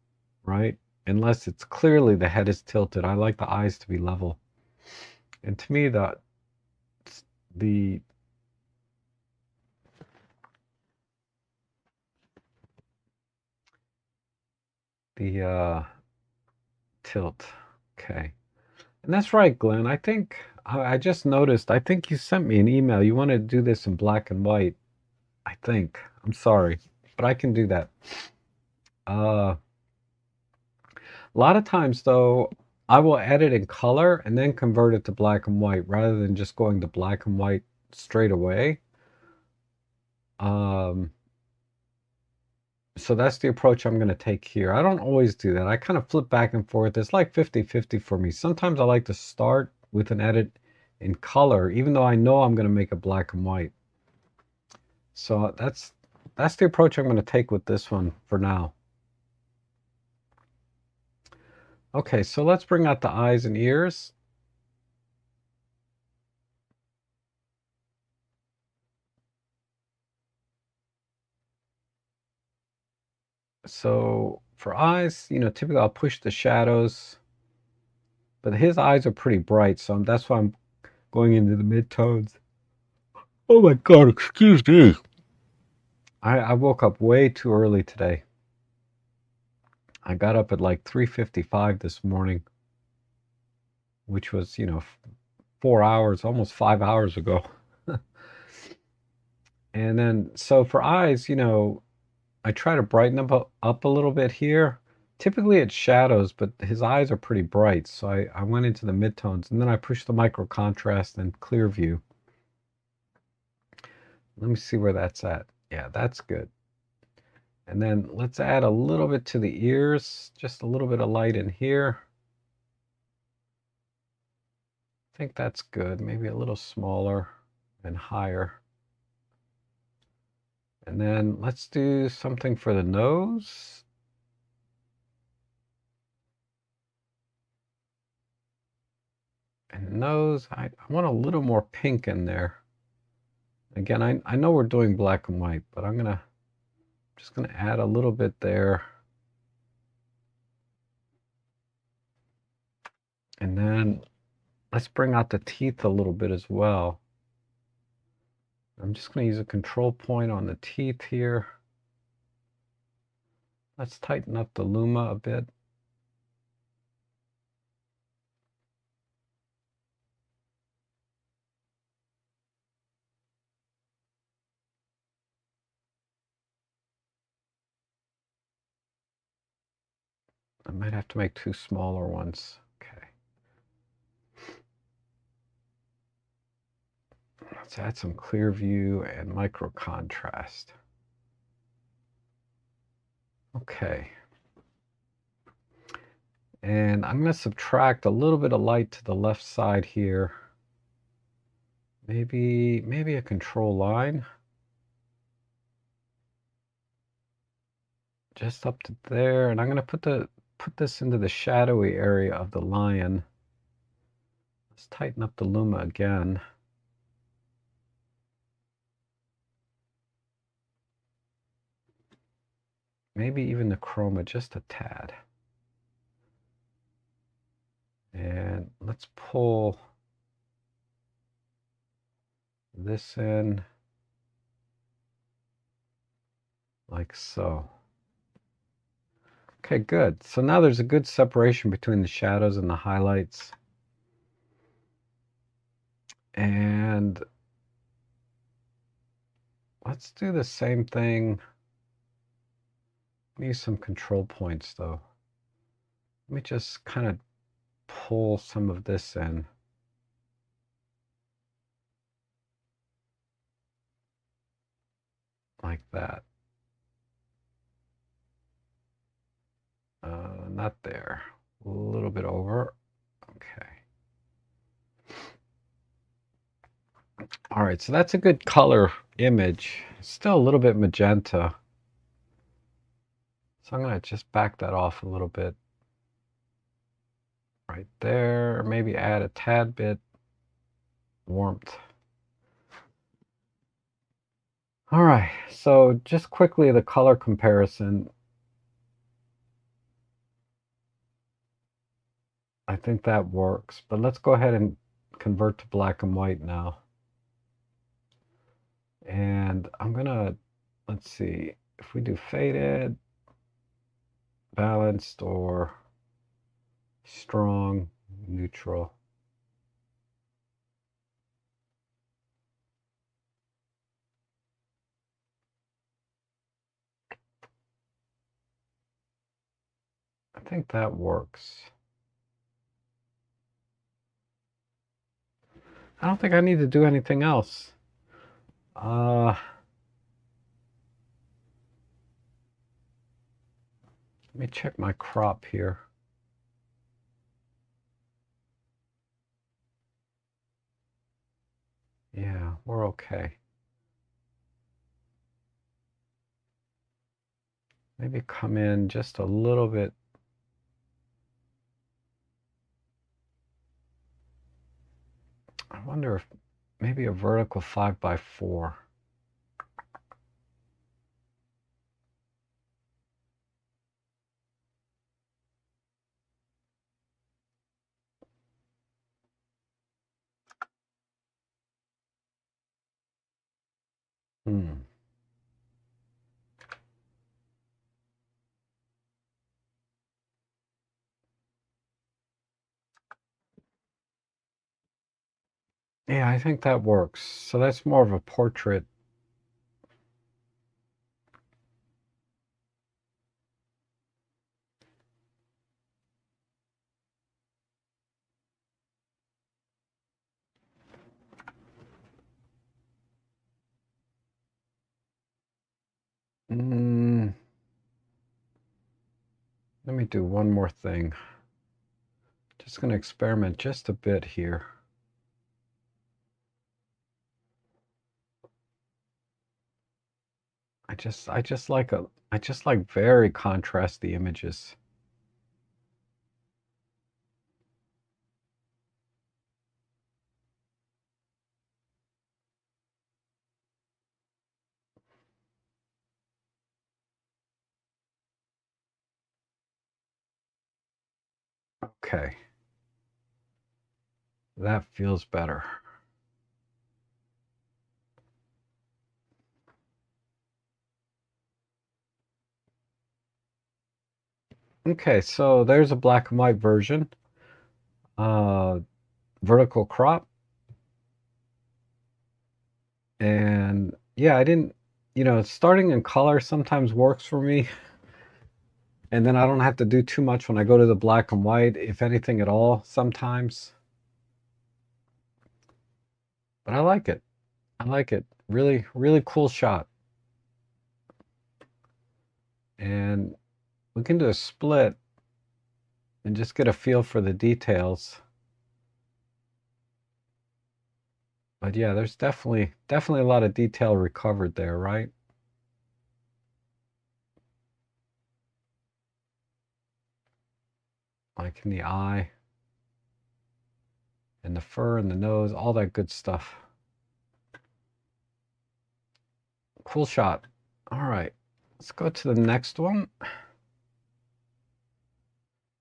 right? Unless it's clearly the head is tilted. I like the eyes to be level. And to me, the tilt. Okay. And that's right, Glenn. I think I just noticed, I think you sent me an email. You want to do this in black and white. I think. I'm sorry, but I can do that. A lot of times, though, I will edit in color and then convert it to black and white rather than just going to black and white straight away. So that's the approach I'm going to take here. I don't always do that. I kind of flip back and forth. It's like 50-50 for me. Sometimes I like to start with an edit in color, even though I know I'm going to make it black and white. So that's the approach I'm going to take with this one for now. Okay, so let's bring out the eyes and ears. So for eyes, you know, typically I'll push the shadows, but his eyes are pretty bright, so that's why I'm going into the mid-tones. Oh my God, excuse me. I woke up way too early today. I got up at like 3:55 this morning, which was, you know, 4 hours, almost 5 hours ago. And then, so for eyes, you know, I try to brighten them up a little bit here. Typically it's shadows, but his eyes are pretty bright, so I went into the midtones, and then I pushed the micro contrast and clear view. Let me see where that's at. Yeah, that's good. And then let's add a little bit to the ears, just a little bit of light in here. I think that's good, maybe a little smaller and higher. And then let's do something for the nose. And the nose, I want a little more pink in there. Again, I know we're doing black and white, but just gonna add a little bit there. And then let's bring out the teeth a little bit as well. I'm just gonna use a control point on the teeth here. Let's tighten up the luma a bit. I might have to make two smaller ones. Okay. Let's add some clear view and micro contrast. Okay. And I'm going to subtract a little bit of light to the left side here. Maybe a control line. Just up to there. And I'm going to put this into the shadowy area of the lion. Let's tighten up the luma again. Maybe even the chroma just a tad. And let's pull this in like so. Okay, good. So now there's a good separation between the shadows and the highlights. And let's do the same thing. Use some control points though. Let me just kind of pull some of this in. Like that. Not there. A little bit over. Okay. All right, so that's a good color image. Still a little bit magenta. So I'm going to just back that off a little bit. Right there. Maybe add a tad bit warmth. All right, so just quickly the color comparison. I think that works, but let's go ahead and convert to black and white now. And I'm gonna, let's see, if we do faded, balanced, or strong, neutral. I think that works. I don't think I need to do anything else. Let me check my crop here. we're okay. Maybe come in just a little bit. I wonder if maybe a vertical 5x4. Hmm. Yeah, I think that works. So that's more of a portrait. Mm, let me do one more thing. Just going to experiment just a bit here. I just like very contrasty images. Okay. That feels better. Okay, so there's a black and white version. Vertical crop. And yeah, I didn't, starting in color sometimes works for me. And then I don't have to do too much when I go to the black and white, if anything at all, sometimes. But I like it. I like it. Really, really cool shot. And we can do a split and just get a feel for the details. But yeah, there's definitely a lot of detail recovered there, right? Like in the eye and the fur and the nose, all that good stuff. Cool shot. All right, let's go to the next one.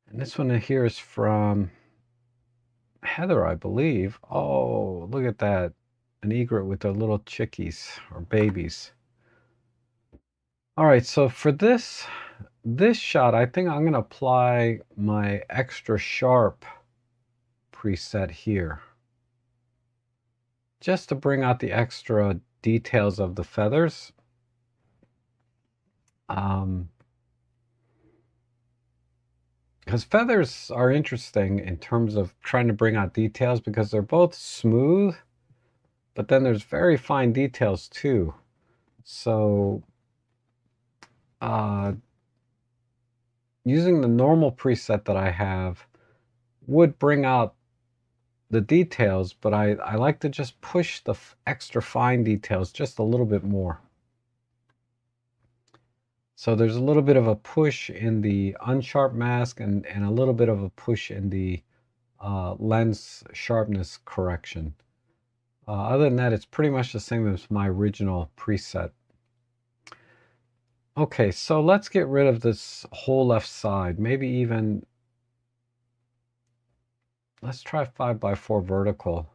And this one here is from Heather, I believe. Oh, look at that. An egret with their little chickies or babies. All right, so for this shot, I think I'm going to apply my extra sharp preset here, just to bring out the extra details of the feathers. Because feathers are interesting in terms of trying to bring out details, because they're both smooth, but then there's very fine details too. So using the normal preset that I have would bring out the details, but I like to just push the extra fine details just a little bit more. So there's a little bit of a push in the unsharp mask and a little bit of a push in the lens sharpness correction. Other than that, it's pretty much the same as my original preset. Okay, so let's get rid of this whole left side. Maybe even, let's try 5x4 vertical.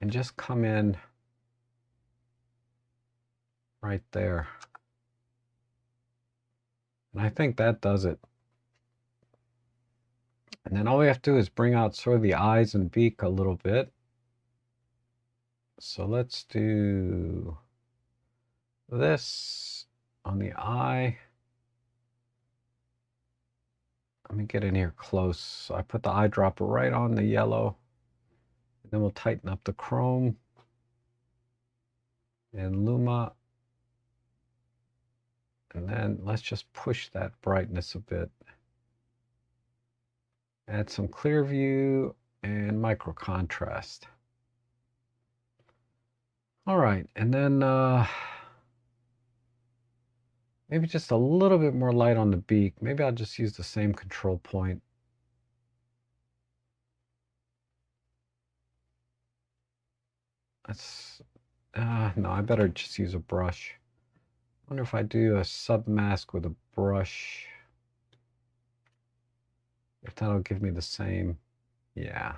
And just come in right there. And I think that does it. And then all we have to do is bring out sort of the eyes and beak a little bit. So let's do this on the eye. Let me get in here close. So I put the eyedropper right on the yellow. And then we'll tighten up the chrome and luma. And then let's just push that brightness a bit. Add some clear view and micro contrast. All right, and then maybe just a little bit more light on the beak. Maybe I'll just use the same control point. That's no, I better just use a brush. I wonder if I do a sub mask with a brush, if that'll give me the same. Yeah.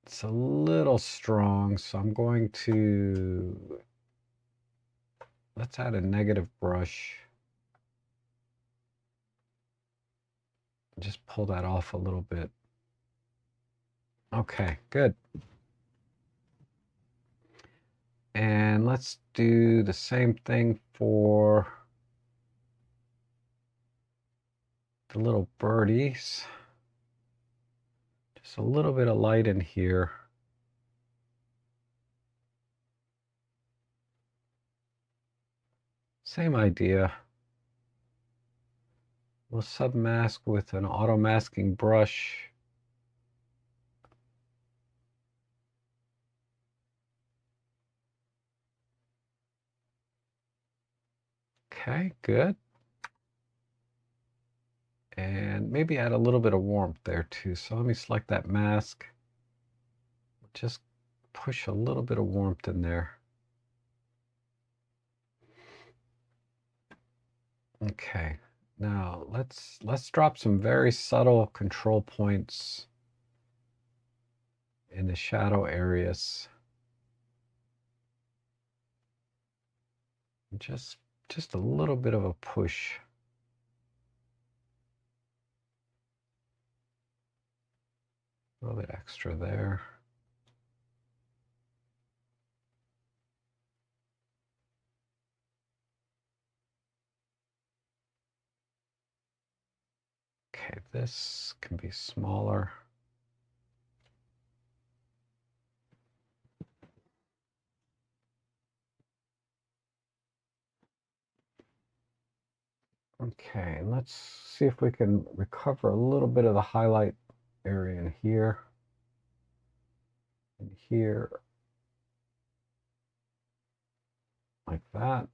It's a little strong, so I'm going to, let's add a negative brush. Just pull that off a little bit. Okay, good. And let's do the same thing for the little birdies. Just a little bit of light in here. Same idea. We'll submask with an auto masking brush. Okay, good. And maybe add a little bit of warmth there too. So let me select that mask. Just push a little bit of warmth in there. Okay, now let's drop some very subtle control points in the shadow areas. Just a little bit of a push. A little bit extra there. Okay, this can be smaller. Okay, let's see if we can recover a little bit of the highlight area in here. And here. Like that.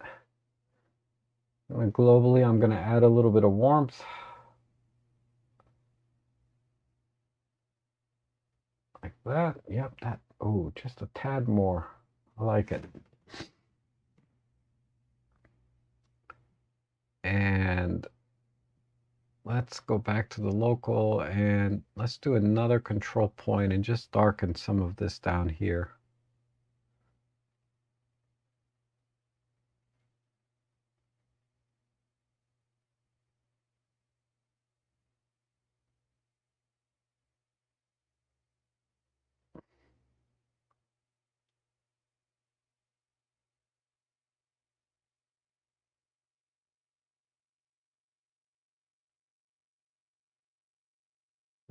And globally, I'm going to add a little bit of warmth. Like that. Yep, that. Oh, just a tad more. I like it. And let's go back to the local and let's do another control point and just darken some of this down here.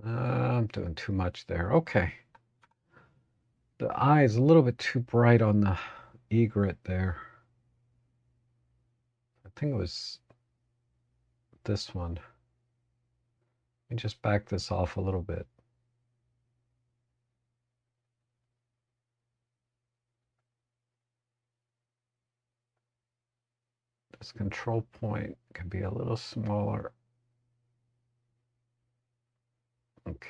I'm doing too much there. Okay. The eye is a little bit too bright on the egret there. I think it was this one. Let me just back this off a little bit. This control point can be a little smaller. Okay.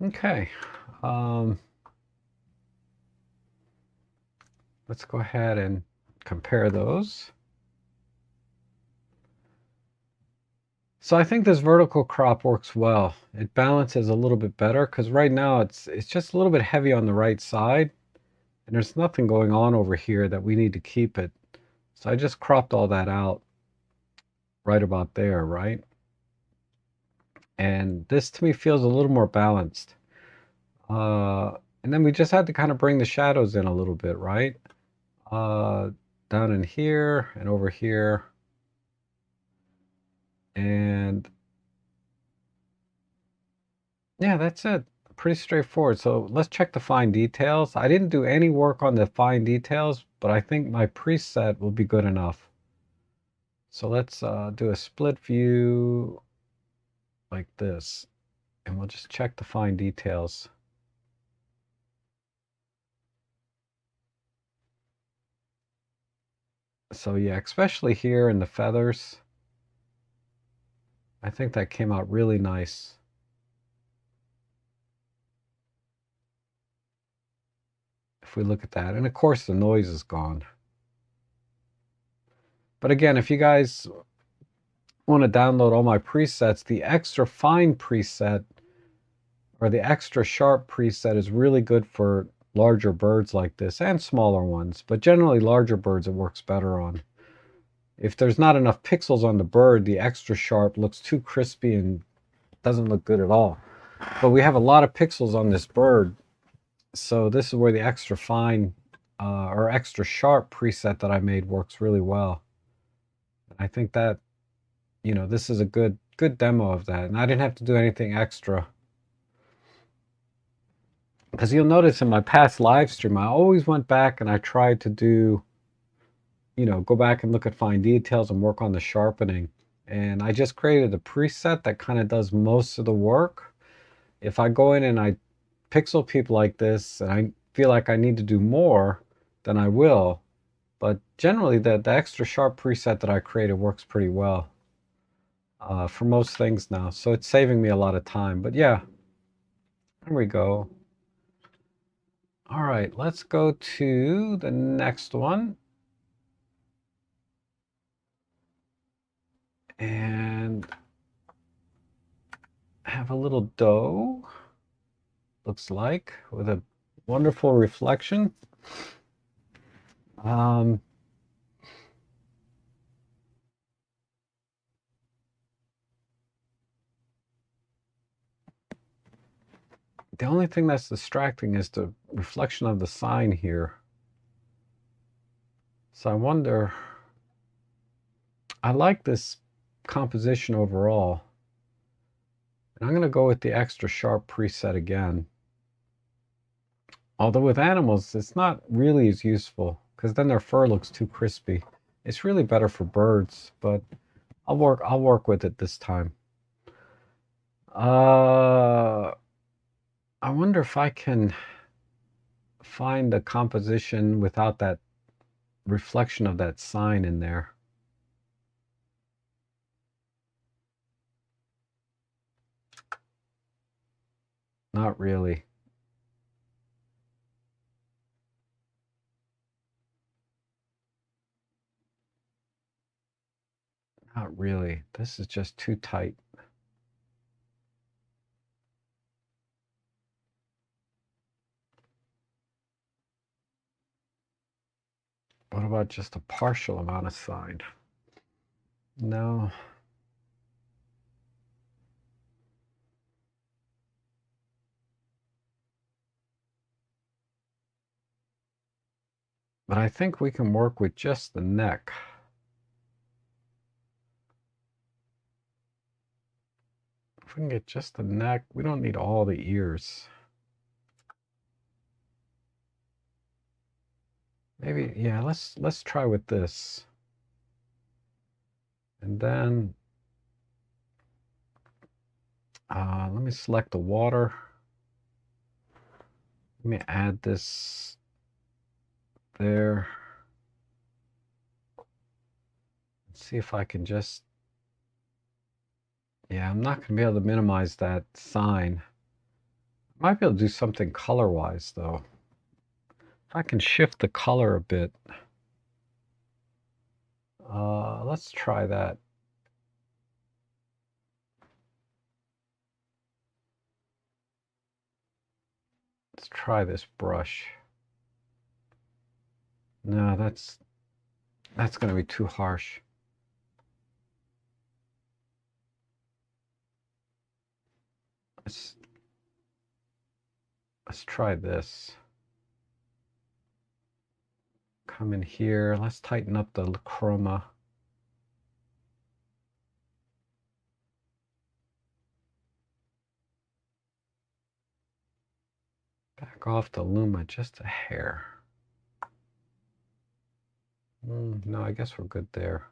Okay. Let's go ahead and compare those. So I think this vertical crop works well. It balances a little bit better because right now it's just a little bit heavy on the right side and there's nothing going on over here that we need to keep it. So I just cropped all that out right about there, right? And this to me feels a little more balanced. And then we just had to kind of bring the shadows in a little bit, right? Down in here and over here. And yeah, that's it. pretty straightforward. So let's check the fine details. I didn't do any work on the fine details, but I think my preset will be good enough. So let's do a split view like this, and we'll just check the fine details. So yeah, especially here in the feathers, I think that came out really nice. If we look at that, and of course the noise is gone. But again, if you guys want to download all my presets, the extra fine preset or the extra sharp preset is really good for larger birds like this and smaller ones, but generally larger birds it works better on. If there's not enough pixels on the bird, the extra sharp looks too crispy and doesn't look good at all. But we have a lot of pixels on this bird, so this is where the extra fine or extra sharp preset that I made works really well. I think that, you know, this is a good demo of that, and I didn't have to do anything extra. Because you'll notice in my past live stream, I always went back and I tried to do, you know, go back and look at fine details and work on the sharpening. And I just created a preset that kind of does most of the work. If I go in and I pixel peep like this and I feel like I need to do more, then I will. But generally the extra sharp preset that I created works pretty well for most things now. So it's saving me a lot of time. But yeah, there we go. All right, let's go to the next one. And have a little doe, looks like, with a wonderful reflection. The only thing that's distracting is the reflection of the sign here. So I wonder, I like this composition overall. And I'm going to go with the extra sharp preset again. Although with animals, it's not really as useful because then their fur looks too crispy. It's really better for birds, but I'll work with it this time. I wonder if I can find the composition without that reflection of that sign in there. Not really. Not really. This is just too tight. What about just a partial amount of sign? No. But I think we can work with just the neck. If we can get just the neck, we don't need all the ears. Maybe, yeah, let's try with this. And then let me select the water. Let me add this there. Let's see if I can just, yeah, I'm not going to be able to minimize that sign. I might be able to do something color-wise, though. If I can shift the color a bit. Let's try that. Let's try this brush. No, that's going to be too harsh. Let's try this. Come in here. Let's tighten up the chroma. back off the luma just a hair. No, I guess we're good there.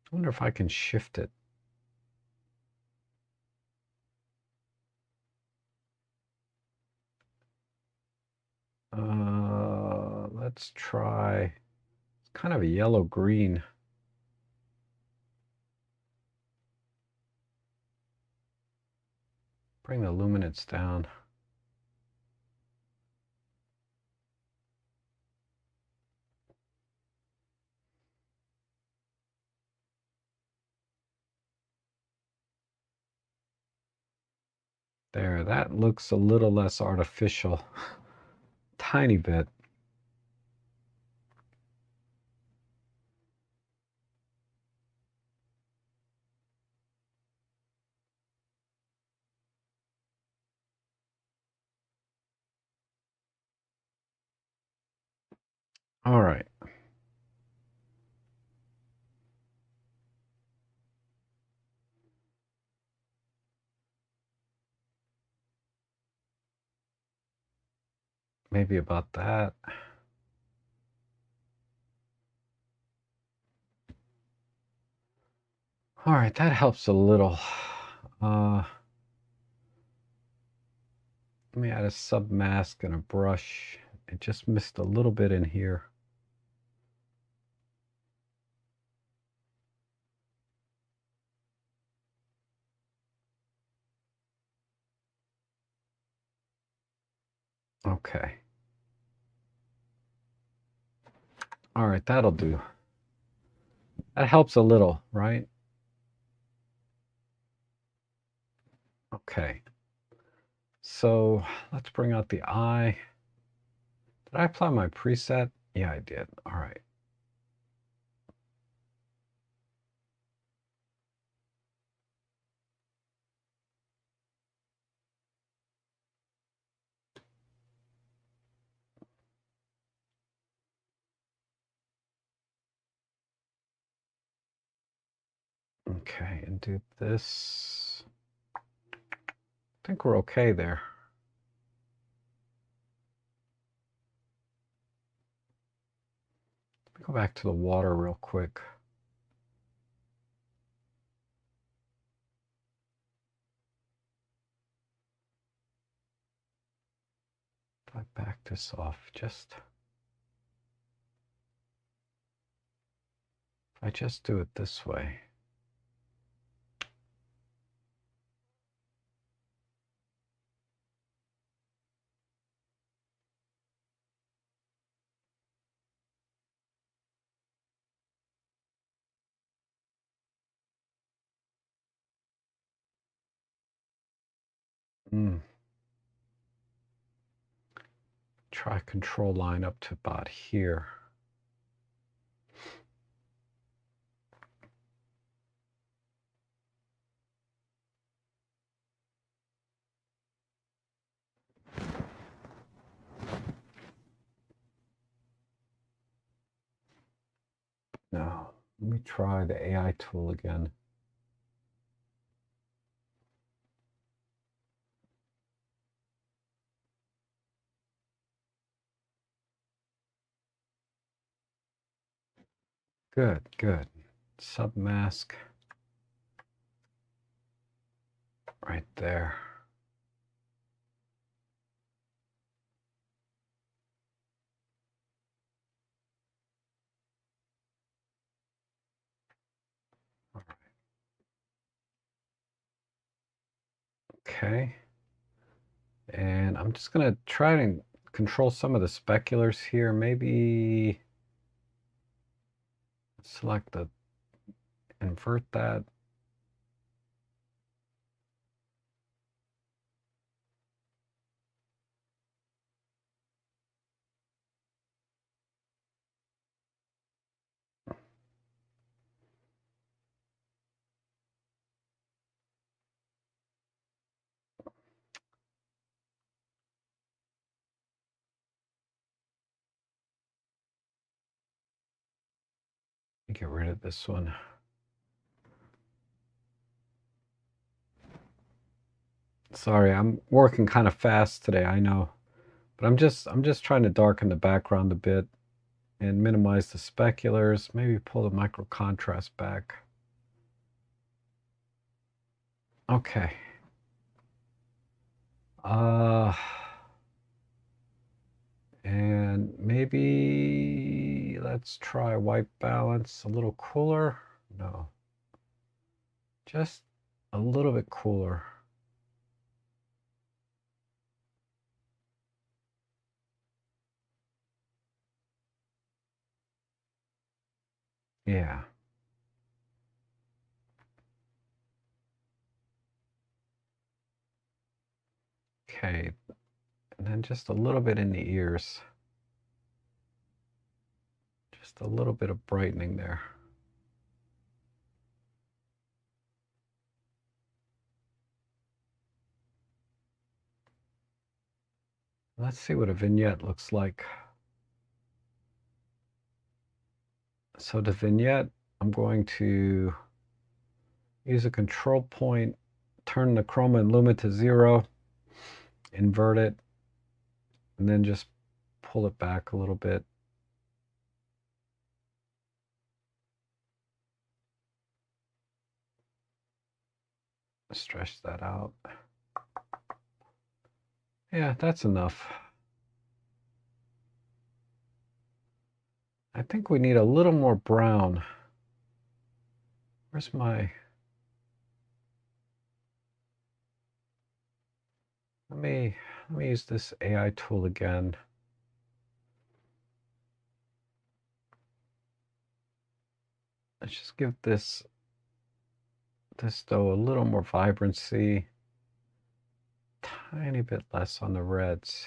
I wonder if I can shift it. Let's try, it's kind of a yellow-green. Bring the luminance down. There, that looks a little less artificial. Tiny bit. All right. Maybe about that. All right, that helps a little. Let me add a submask and a brush. It just missed a little bit in here. Okay. All right, that'll do. That helps a little, right? Okay. So let's bring out the eye. Did I apply my preset? Yeah, I did. All right. Okay, and do this. I think we're okay there. Let me go back to the water real quick. If I back this off, if I just do it this way. Try control line up to about here. Now, let me try the AI tool again. Good, good. Submask right there. All right. Okay. And I'm just going to try and control some of the speculars here. Maybe select the, invert that. Get rid of this one. Sorry, I'm working kind of fast today, I know. But I'm just trying to darken the background a bit and minimize the speculars. Maybe pull the micro contrast back. Okay. And maybe let's try white balance a little cooler. No, just a little bit cooler. Yeah. Okay. And then just a little bit in the ears. Just a little bit of brightening there. Let's see what a vignette looks like. So the vignette, I'm going to use a control point, turn the chroma and lumen to 0, invert it, and then just pull it back a little bit. Stretch that out. Yeah, that's enough. I think we need a little more brown. Where's my... Let me use this AI tool again. Let's just give this though a little more vibrancy. Tiny bit less on the reds.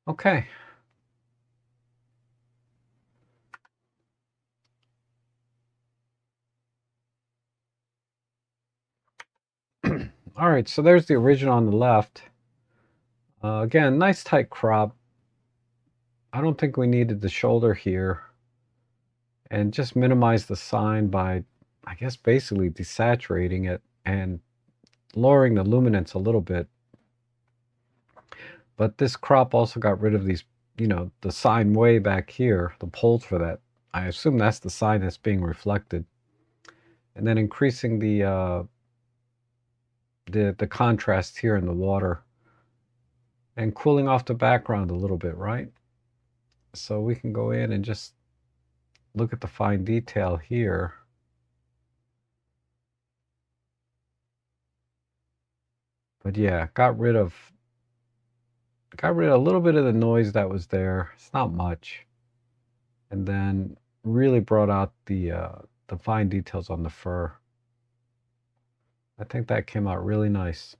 Okay. All right, so there's the original on the left. Again, nice tight crop. I don't think we needed the shoulder here. And just minimize the sign by, I guess, basically desaturating it and lowering the luminance a little bit. But this crop also got rid of these, the sign way back here, the poles for that. I assume that's the sign that's being reflected. And then increasing the contrast here in the water and cooling off the background a little bit, right? So we can go in and just look at the fine detail here. But yeah, got rid of a little bit of the noise that was there. It's not much. And then really brought out the fine details on the fur. I think that came out really nice.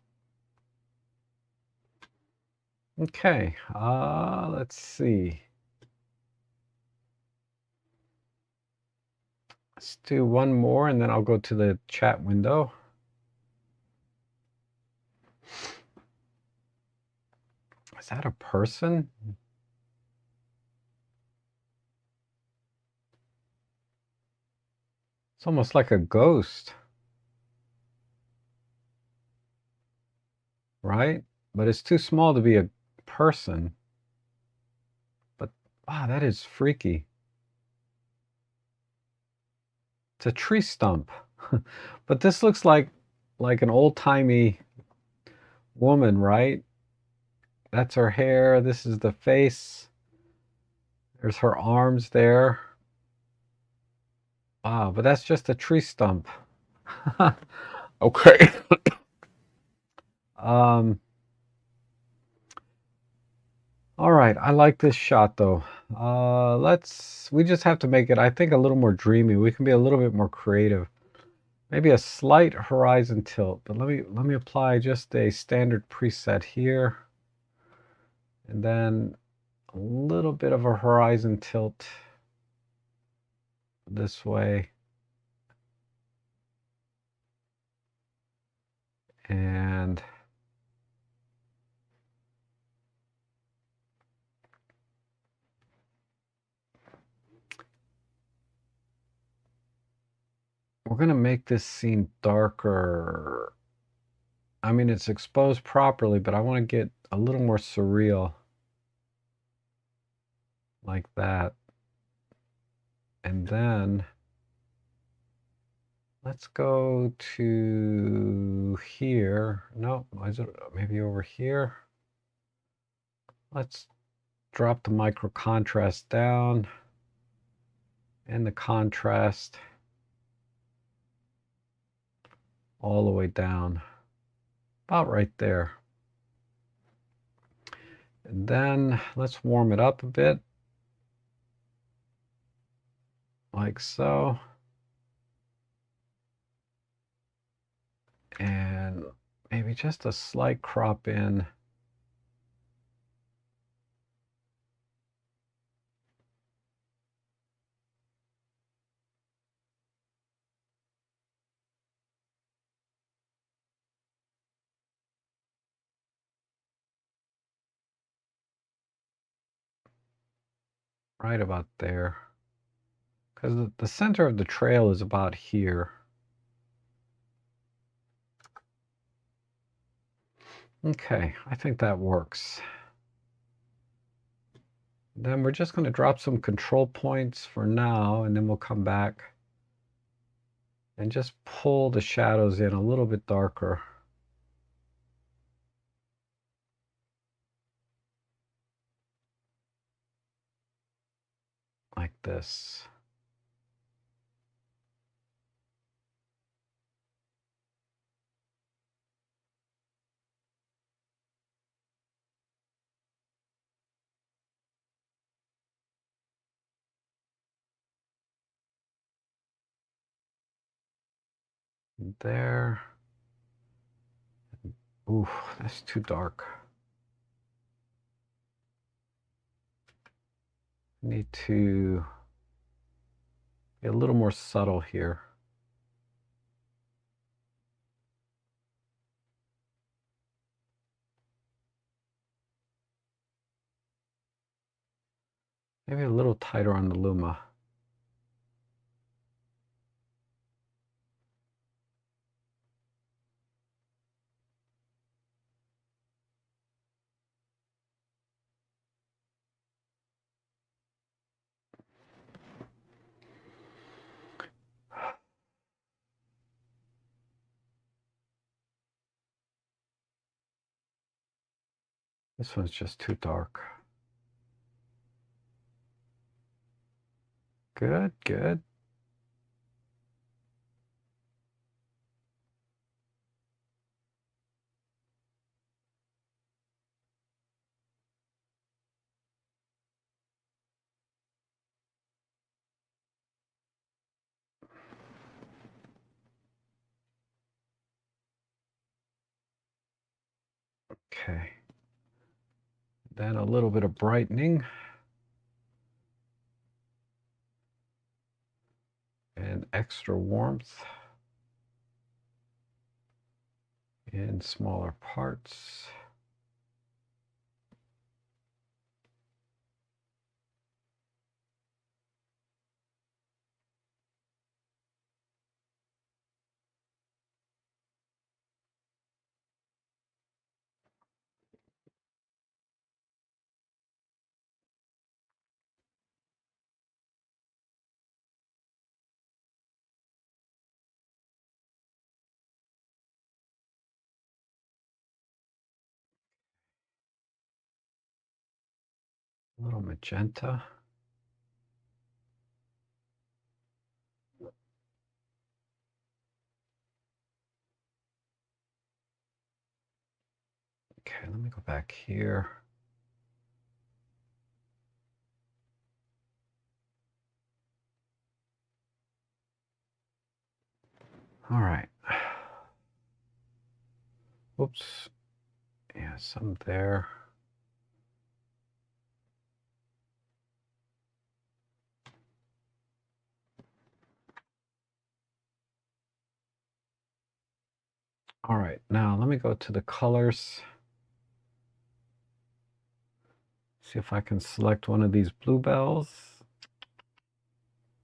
Okay, let's see. Let's do one more and then I'll go to the chat window. Is that a person? It's almost like a ghost. Right? But it's too small to be a person. But wow, that is freaky. It's a tree stump. But this looks like an old-timey woman, right? That's her hair. This is the face. There's her arms there. Wow, but that's just a tree stump. Okay. All right, I like this shot though. We just have to make it, I think, a little more dreamy. We can be a little bit more creative. Maybe a slight horizon tilt, but let me apply just a standard preset here. And then a little bit of a horizon tilt this way. And we're going to make this scene darker. I mean, it's exposed properly, but I want to get a little more surreal, like that. And then let's go to here. No, is it maybe over here? Let's drop the micro contrast down and the contrast all the way down, about right there. And then let's warm it up a bit, like so. And maybe just a slight crop in. Right about there. Because the center of the trail is about here. Okay, I think that works. Then we're just going to drop some control points for now, and then we'll come back and just pull the shadows in a little bit darker. Like this. There. Ooh, that's too dark. Need to be a little more subtle here. Maybe a little tighter on the luma. This one's just too dark. Good, good. Okay. Then a little bit of brightening. And extra warmth in smaller parts. A little magenta. Okay, let me go back here. All right. Whoops. Yeah, some there. All right, now let me go to the colors. See if I can select one of these bluebells.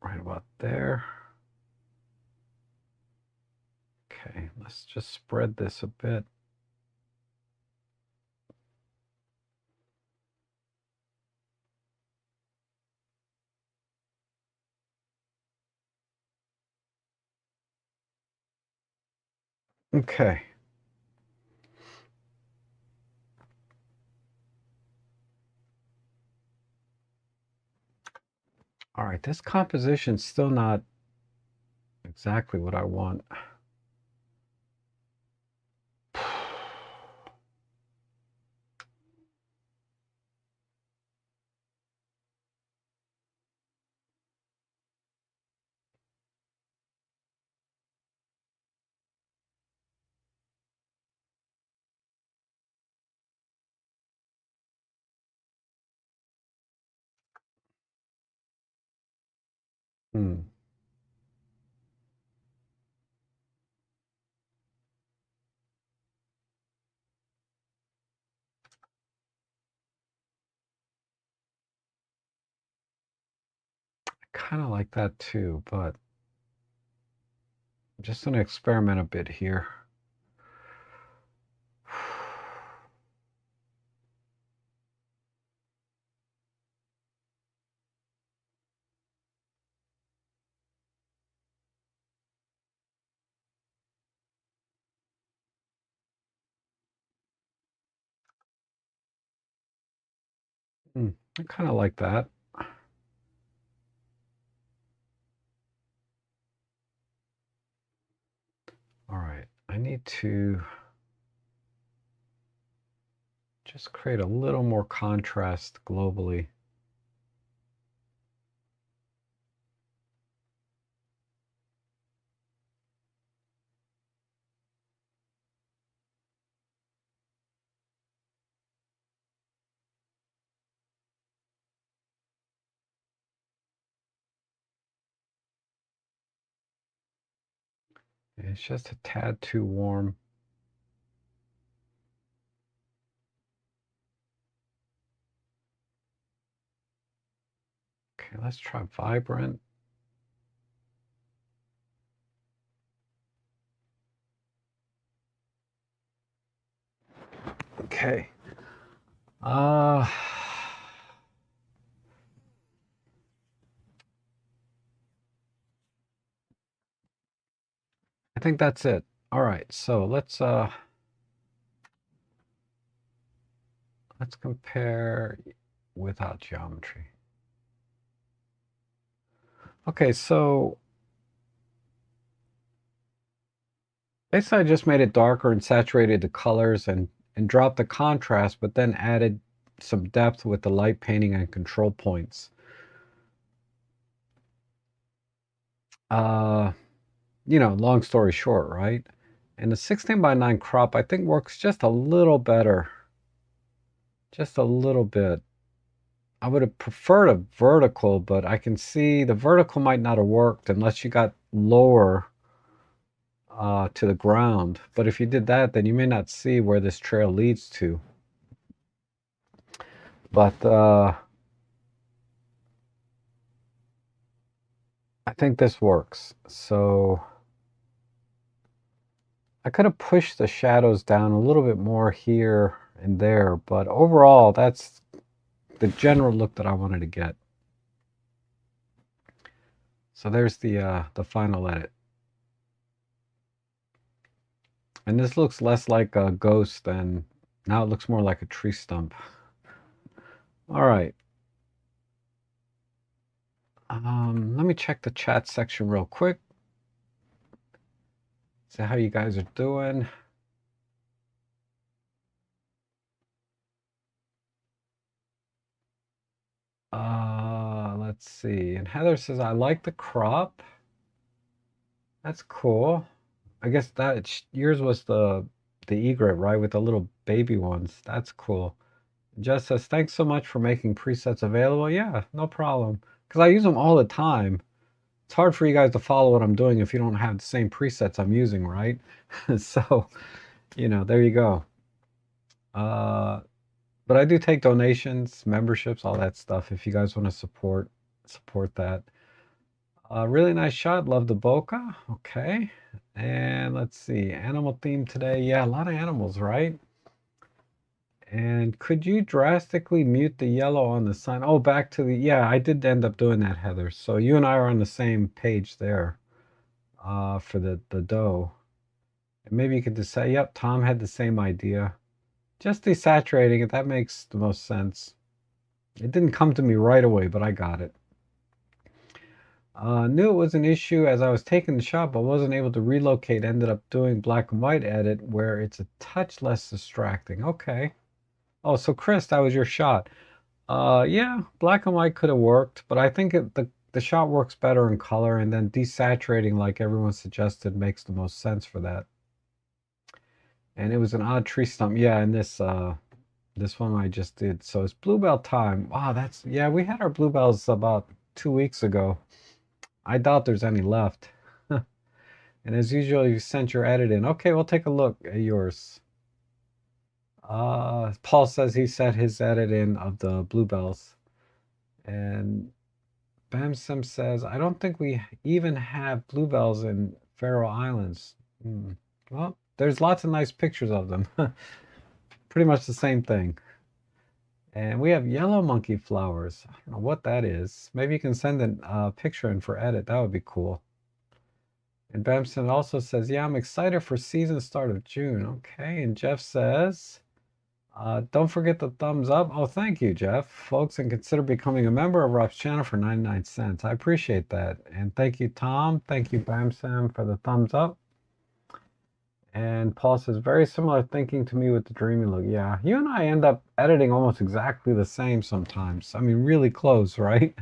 Right about there. Let's just spread this a bit. Okay. All right, this composition's still not exactly what I want. Hmm. Kind of like that too, but I'm just going to experiment a bit here. I kind of like that. All right, I need to just create a little more contrast globally. It's just a tad too warm. Okay, let's try vibrant. Okay. I think that's it. All right, so let's compare without geometry. Okay, so basically I just made it darker and saturated the colors and dropped the contrast, but then added some depth with the light painting and control points. You know, long story short, right? And the 16:9 crop I think works just a little better. Just a little bit. I would have preferred a vertical, but I can see the vertical might not have worked unless you got lower to the ground. But if you did that, then you may not see where this trail leads to. But I think this works. So I could have pushed the shadows down a little bit more here and there, but overall, that's the general look that I wanted to get. So there's the final edit. And this looks less like a ghost than, now it looks more like a tree stump. All right. Let me check the chat section real quick. See how you guys are doing. Let's see. And Heather says, I like the crop. That's cool. I guess that yours was the egret, right? With the little baby ones. That's cool. Jess says, thanks so much for making presets available. Yeah, no problem. Because I use them all the time. It's hard for you guys to follow what I'm doing if you don't have the same presets I'm using, right? So, you know, there you go. But I do take donations, memberships, all that stuff. If you guys want to support that. Really nice shot. Love the bokeh. Okay. And let's see, animal theme today. Yeah, a lot of animals, right? And could you drastically mute the yellow on the sign? Oh, back to the, yeah, I did end up doing that, Heather. So you and I are on the same page there for the doe. And maybe you could just say, yep, Tom had the same idea. Just desaturating it, that makes the most sense. It didn't come to me right away, but I got it. Knew it was an issue as I was taking the shot, but wasn't able to relocate. Ended up doing black and white edit where it's a touch less distracting. Okay. Oh, so Chris, that was your shot. Yeah, black and white could have worked, but I think the shot works better in color, and then desaturating, like everyone suggested, makes the most sense for that. And it was an odd tree stump. Yeah, and this one I just did. So it's bluebell time. Wow, that's, yeah, we had our bluebells about 2 weeks ago. I doubt there's any left. And as usual, you sent your edit in. Okay, we'll take a look at yours. Paul says he set his edit in of the bluebells. And Bamsim says, I don't think we even have bluebells in Faroe Islands. Well, there's lots of nice pictures of them. Pretty much the same thing. And we have yellow monkey flowers. I don't know what that is. Maybe you can send a picture in for edit. That would be cool. And Bamson also says, yeah, I'm excited for season start of June. Okay. And Jeff says, don't forget the thumbs up. Oh, thank you, Jeff. Folks, and consider becoming a member of Rob's channel for 99 cents. I appreciate that. And thank you, Tom. Thank you, Bamson, for the thumbs up. And Paul says, very similar thinking to me with the dreamy look. Yeah, you and I end up editing almost exactly the same sometimes. I mean, really close, right?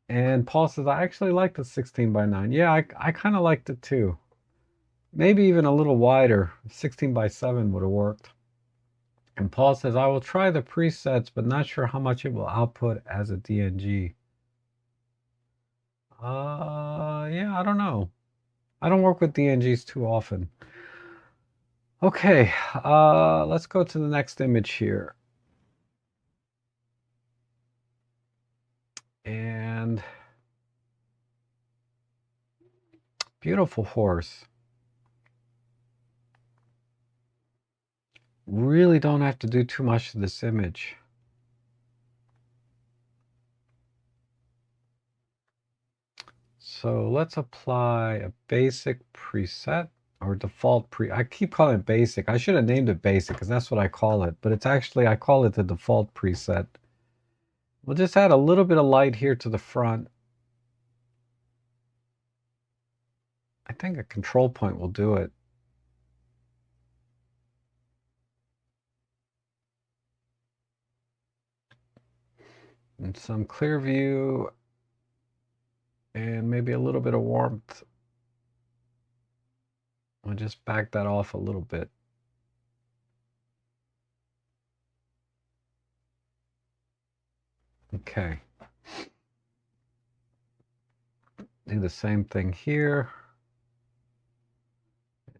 And Paul says, I actually like the 16 by 9. Yeah, I kind of liked it too. Maybe even a little wider. 16 by 7 would have worked. And Paul says, I will try the presets, but not sure how much it will output as a DNG. Yeah, I don't know. I don't work with DNGs too often. Okay, let's go to the next image here. And beautiful horse. Really don't have to do too much to this image. So let's apply a basic preset or default I keep calling it basic. I should have named it basic because that's what I call it, but it's actually, I call it the default preset. We'll just add a little bit of light here to the front. I think a control point will do it. And some clear view and maybe a little bit of warmth. I'll just back that off a little bit. Okay. Do the same thing here.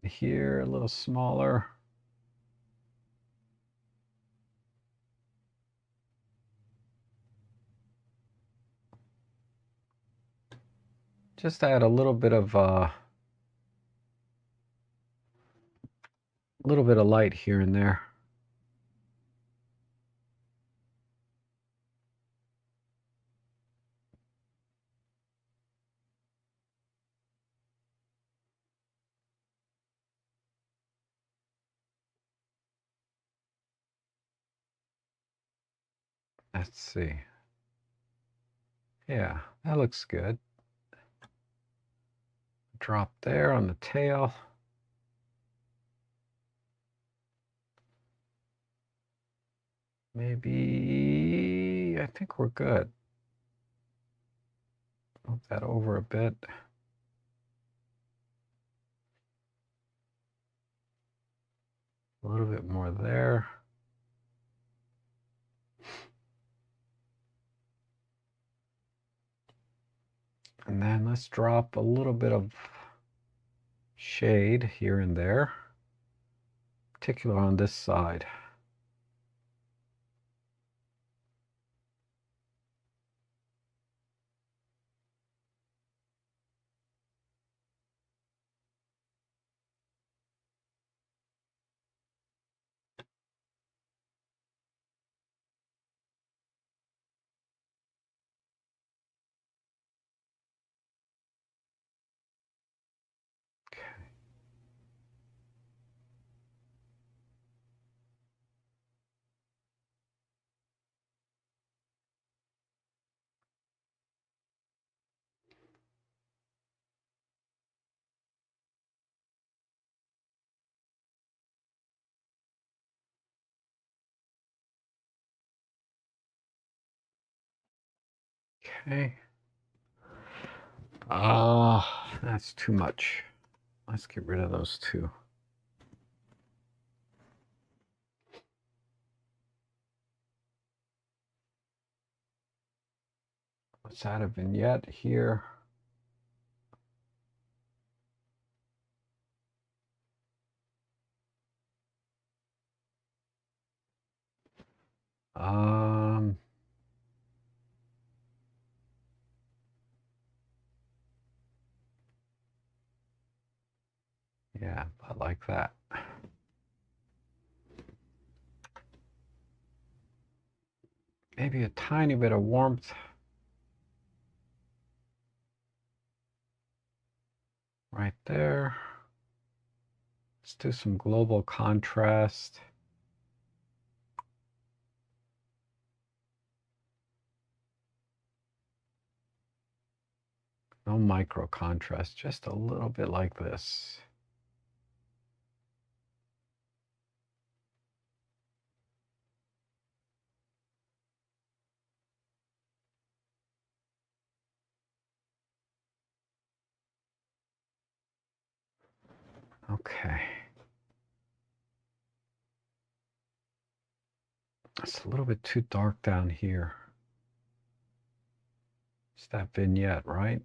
And here, a little smaller. Just add a little bit of light here and there. Let's see. Yeah, that looks good. Drop there on the tail. Maybe, I think we're good. Move that over a bit. A little bit more there. And then let's drop a little bit of shade here and there, particularly on this side. Okay. That's too much. Let's get rid of those two. Let's add a vignette here. Yeah, I like that. Maybe a tiny bit of warmth right there. Let's do some global contrast. No micro contrast, just a little bit like this. Okay. It's a little bit too dark down here. It's that vignette, right?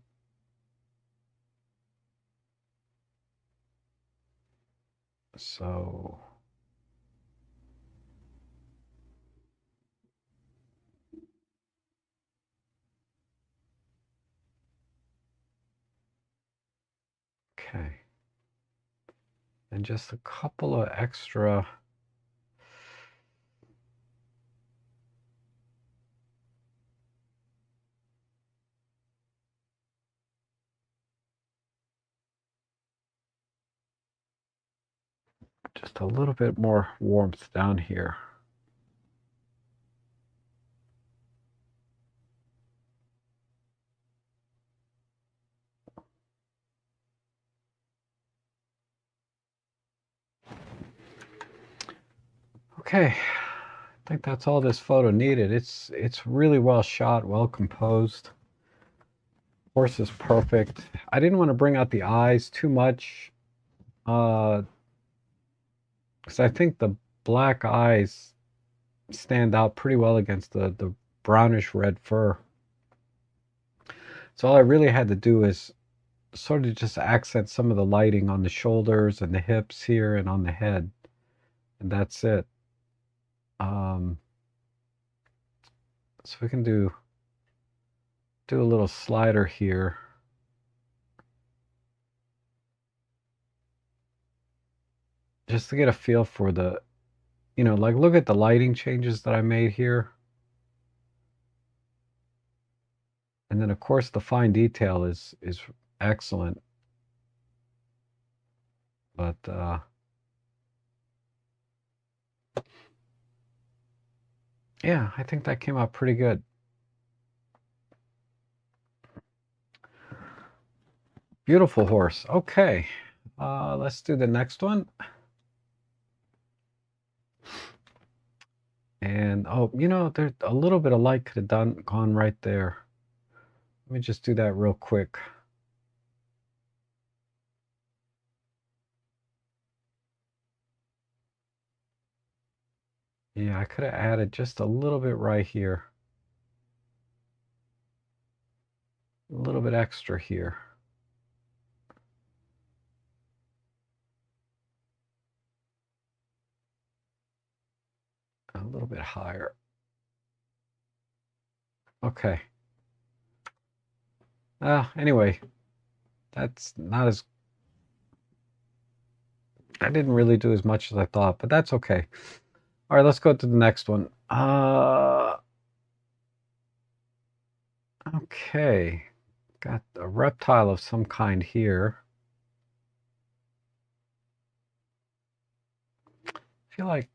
So okay. And just a couple of extra just a little bit more warmth down here. Okay, I think that's all this photo needed. It's really well shot, well composed. Horse is perfect. I didn't want to bring out the eyes too much, because I think the black eyes stand out pretty well against the brownish red fur. So all I really had to do is sort of just accent some of the lighting on the shoulders and the hips here and on the head, and that's it. So we can do a little slider here. Just to get a feel for the, like look at the lighting changes that I made here. And then of course the fine detail is excellent. But yeah, I think that came out pretty good. Beautiful horse. Okay, let's do the next one. And oh, there's a little bit of light could have gone right there. Let me just do that real quick. Yeah, I could have added just a little bit right here. A little bit extra here. A little bit higher. Okay. Anyway, that's not as, I didn't really do as much as I thought, but that's okay. All right, let's go to the next one. Okay. Got a reptile of some kind here. I feel like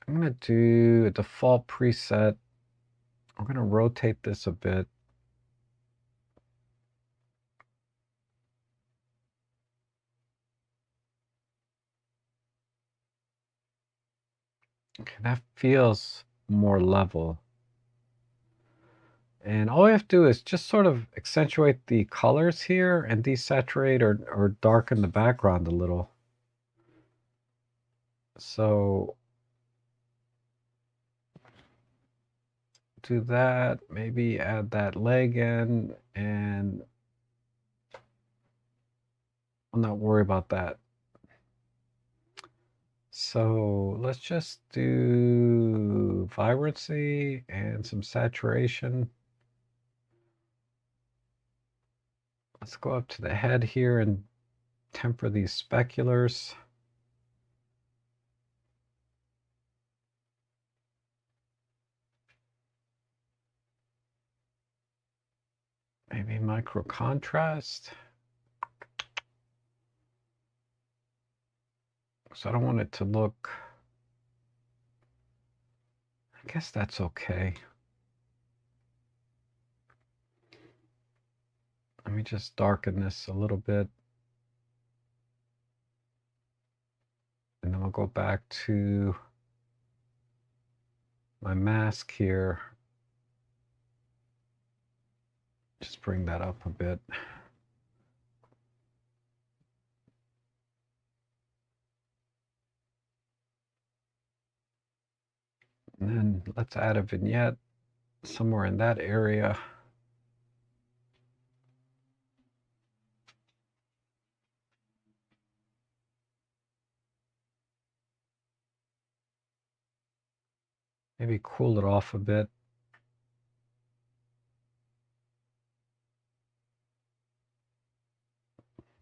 I'm going to do a default preset. I'm going to rotate this a bit. Okay, that feels more level. And all we have to do is just sort of accentuate the colors here and desaturate or darken the background a little. So do that, maybe add that leg in, and I'll not worry about that. So let's just do vibrancy and some saturation. Let's go up to the head here and temper these speculars. Maybe micro contrast. So I don't want it to look, I guess that's okay. Let me just darken this a little bit. And then we'll go back to my mask here. Just bring that up a bit. And then let's add a vignette somewhere in that area. Maybe cool it off a bit.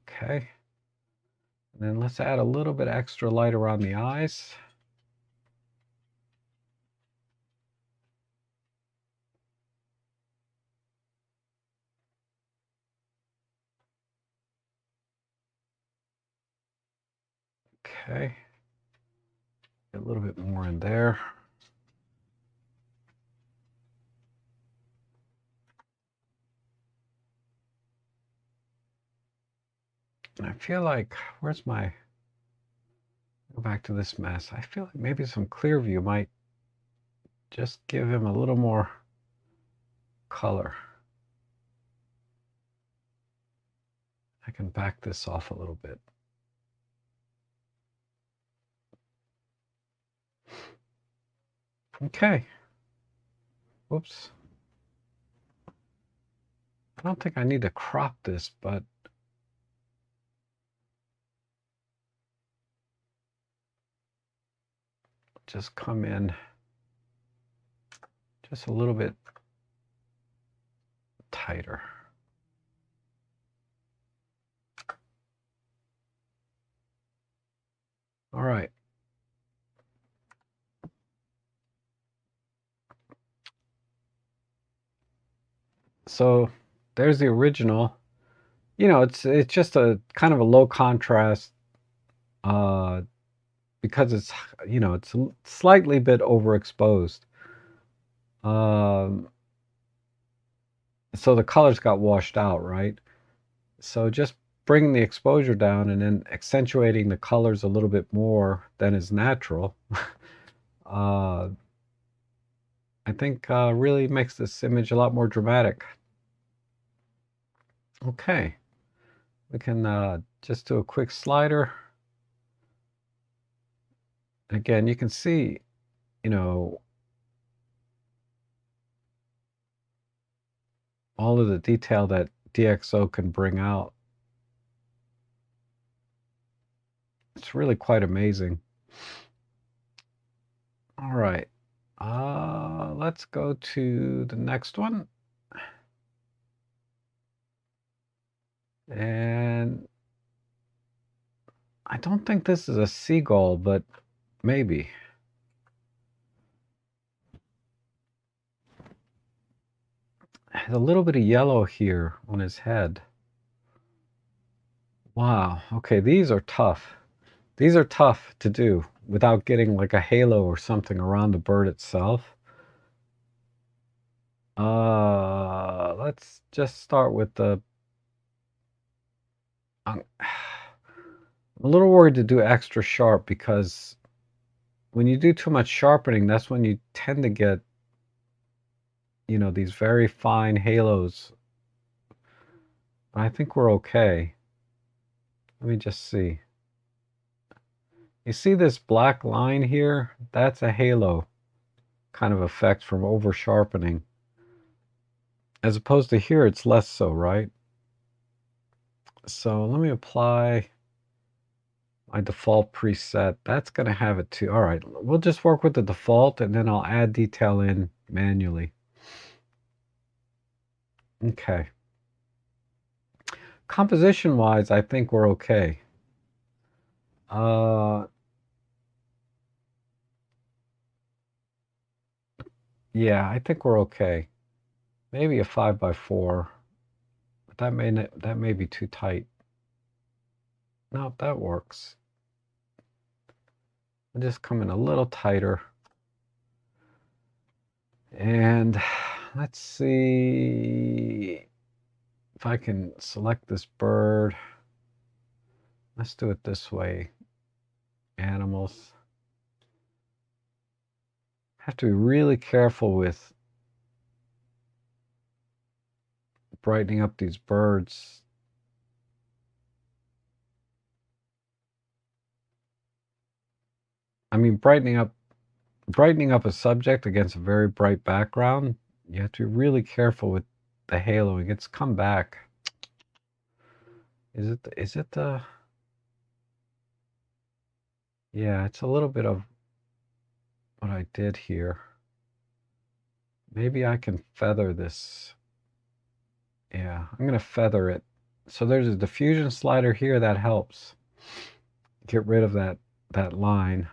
Okay. And then let's add a little bit extra light around the eyes. Okay. Get a little bit more in there. And I feel like, where's my, go back to this mess. I feel like maybe some clear view might just give him a little more color. I can back this off a little bit. Okay. Whoops. I don't think I need to crop this, but just come in just a little bit tighter. All right. So there's the original. You know, it's just a kind of a low contrast because it's, you know, it's slightly bit overexposed. So the colors got washed out, right? So just bringing the exposure down and then accentuating the colors a little bit more than is natural, I think really makes this image a lot more dramatic. Okay, we can just do a quick slider. Again, you can see, you know, all of the detail that DxO can bring out. It's really quite amazing. All right, let's go to the next one. And I don't think this is a seagull, but maybe. Has a little bit of yellow here on his head. Wow. Okay, these are tough. These are tough to do without getting like a halo or something around the bird itself. Let's just start with the... I'm a little worried to do extra sharp because when you do too much sharpening, that's when you tend to get you know, these very fine halos. I think we're okay. Let me just see. You see this black line here? That's a halo kind of effect from over sharpening. As opposed to here, it's less so, right? So let me apply my default preset. That's going to have it too. All right, we'll just work with the default and then I'll add detail in manually. Okay. Composition wise, I think we're okay. Yeah, I think we're okay. Maybe a 5x4, but that may be too tight. No, that works. I'll just come in a little tighter. And let's see if I can select this bird. Let's do it this way. Animals. Have to be really careful with brightening up these birds. I mean, brightening up a subject against a very bright background, you have to be really careful with the haloing. It's come back. Is it the... Yeah, it's a little bit of what I did here. Maybe I can feather this. Yeah, I'm going to feather it. So there's a diffusion slider here that helps get rid of that line.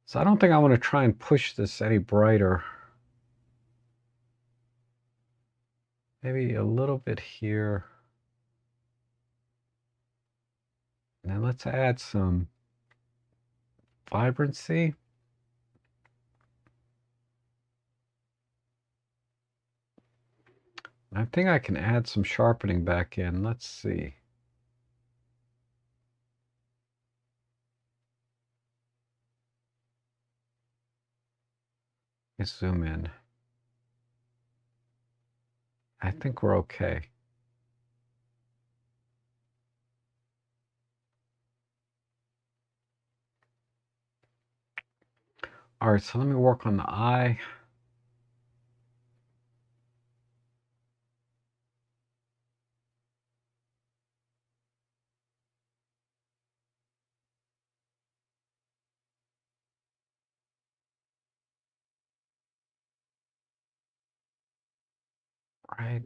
So I don't think I want to try and push this any brighter. Maybe a little bit here. And then let's add some vibrancy. I think I can add some sharpening back in. Let's see. Let's zoom in. I think we're okay. All right, so let me work on the eye. Right.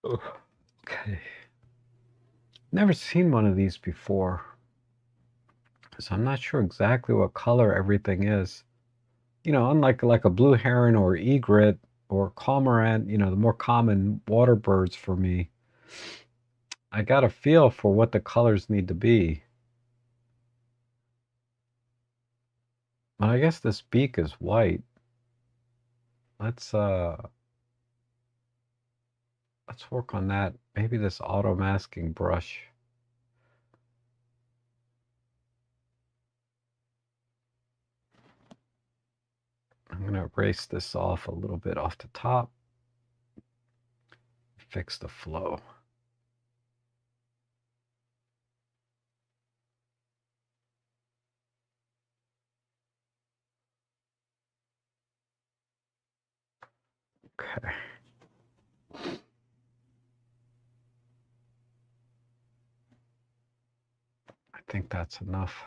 Okay. Never seen one of these before. So I'm not sure exactly what color everything is. You know, unlike like a blue heron or egret or cormorant, you know, the more common water birds for me, I got a feel for what the colors need to be. But I guess this beak is white. Let's work on that. Maybe this auto masking brush. I'm going to erase this off a little bit off the top. Fix the flow. Okay. I think that's enough.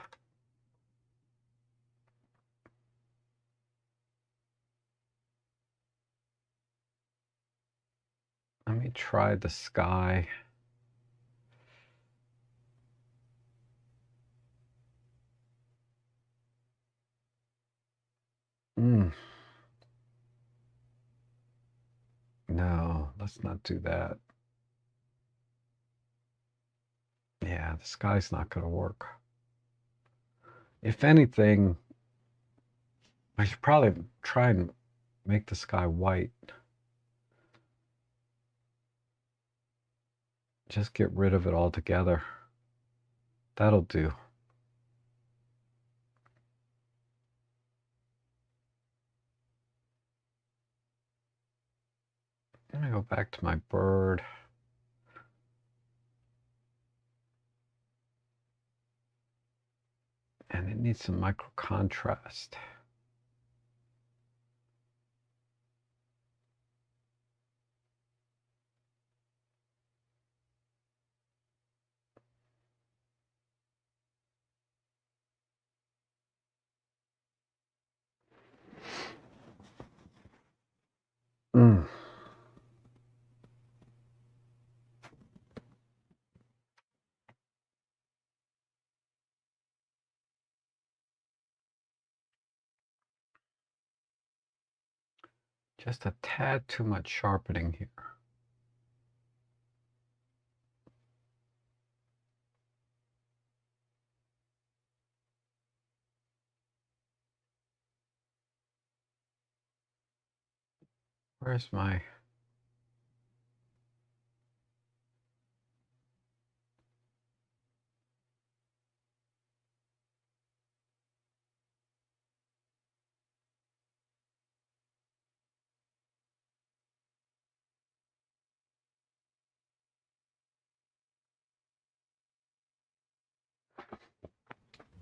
Let me try the sky. No, let's not do that. Yeah, the sky's not going to work. If anything, I should probably try and make the sky white. Just get rid of it altogether. That'll do. Let me go back to my bird. And it needs some micro contrast. Mm. Just a tad too much sharpening here. Where's my...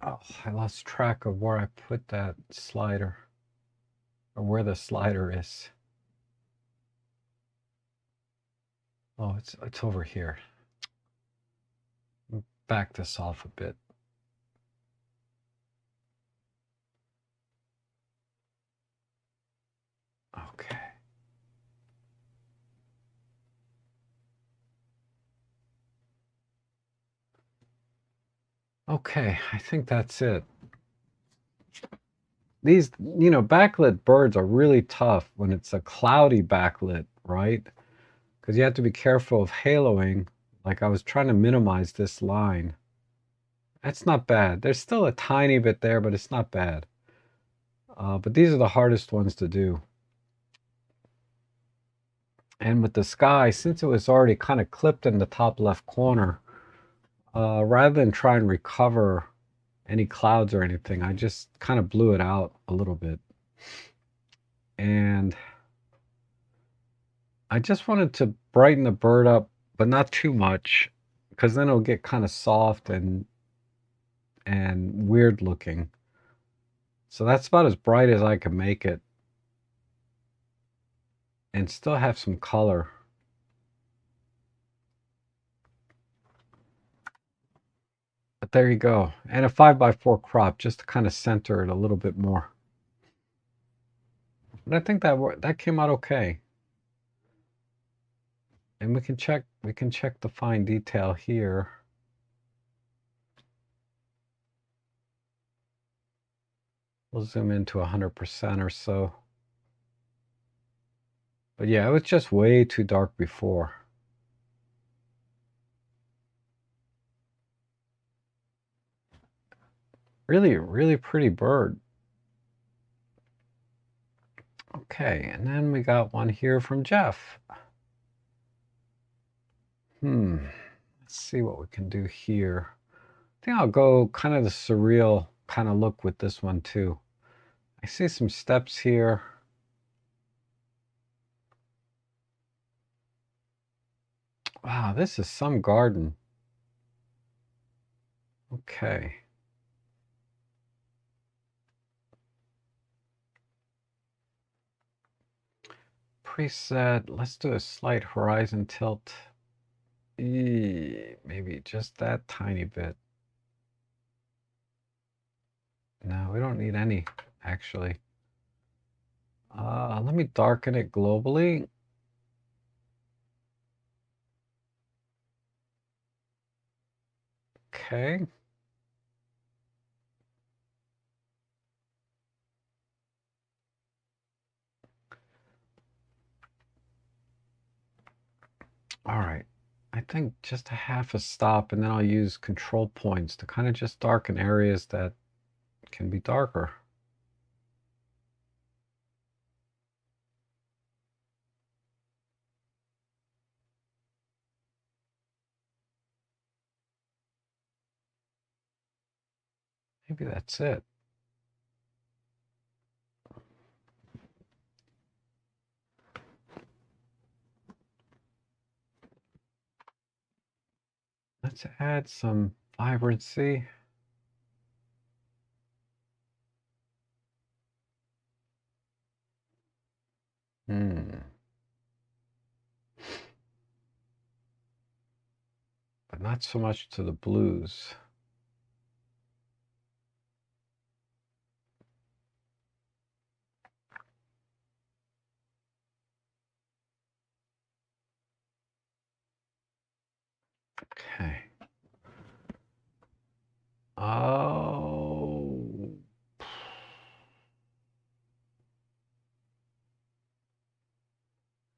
Oh, I lost track of where I put that slider, or where the slider is. Oh, it's over here. Back this off a bit. Okay. Okay, I think that's it. These, you know, backlit birds are really tough when it's a cloudy backlit, right? Because you have to be careful of haloing. Like I was trying to minimize this line. That's not bad. There's still a tiny bit there, but it's not bad. But these are the hardest ones to do. And with the sky, since it was already kind of clipped in the top left corner, rather than try and recover any clouds or anything, I just kind of blew it out a little bit. And I just wanted to brighten the bird up, but not too much, because then it'll get kind of soft and weird looking. So that's about as bright as I can make it and still have some color. But there you go. And a 5x4 crop just to kind of center it a little bit more. But I think that came out okay. And we can check the fine detail here. We'll zoom into 100% or so. But yeah, it was just way too dark before. Really, really pretty bird. Okay, and then we got one here from Jeff. Let's see what we can do here. I think I'll go kind of the surreal kind of look with this one too. I see some steps here. Wow, this is some garden. Okay. Preset, let's do a slight horizon tilt. Maybe just that tiny bit. No, we don't need any, actually. Let me darken it globally. Okay. All right. I think just a half a stop, and then I'll use control points to kind of just darken areas that can be darker. Maybe that's it. Let's add some vibrancy. But not so much to the blues. Okay. Oh.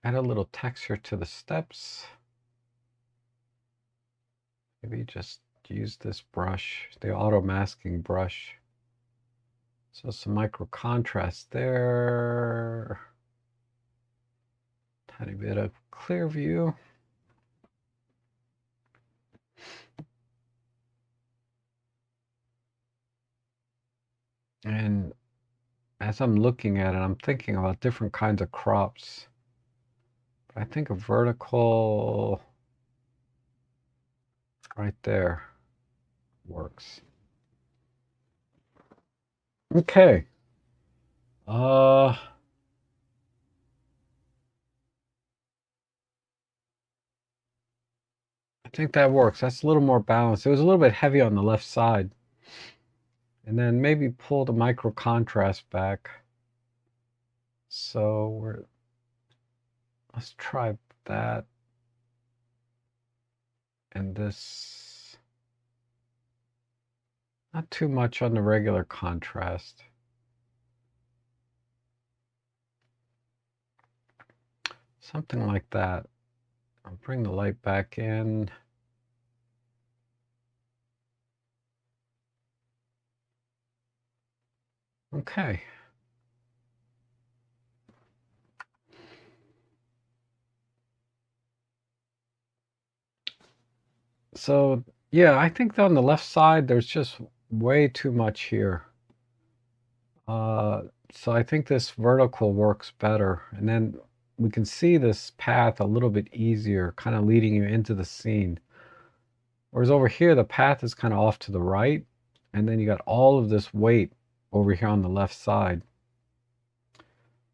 Add a little texture to the steps. Maybe just use this brush, the auto masking brush. So some micro contrast there. Tiny bit of clear view. And as I'm looking at it, I'm thinking about different kinds of crops. But I think a vertical right there works. Okay. I think that works. That's a little more balanced. It was a little bit heavy on the left side. And then maybe pull the micro contrast back. So let's try that. And this, not too much on the regular contrast. Something like that. I'll bring the light back in. Okay. So yeah, I think on the left side, there's just way too much here. So I think this vertical works better. And then we can see this path a little bit easier, kind of leading you into the scene. Whereas over here, the path is kind of off to the right. And then you got all of this weight over here on the left side.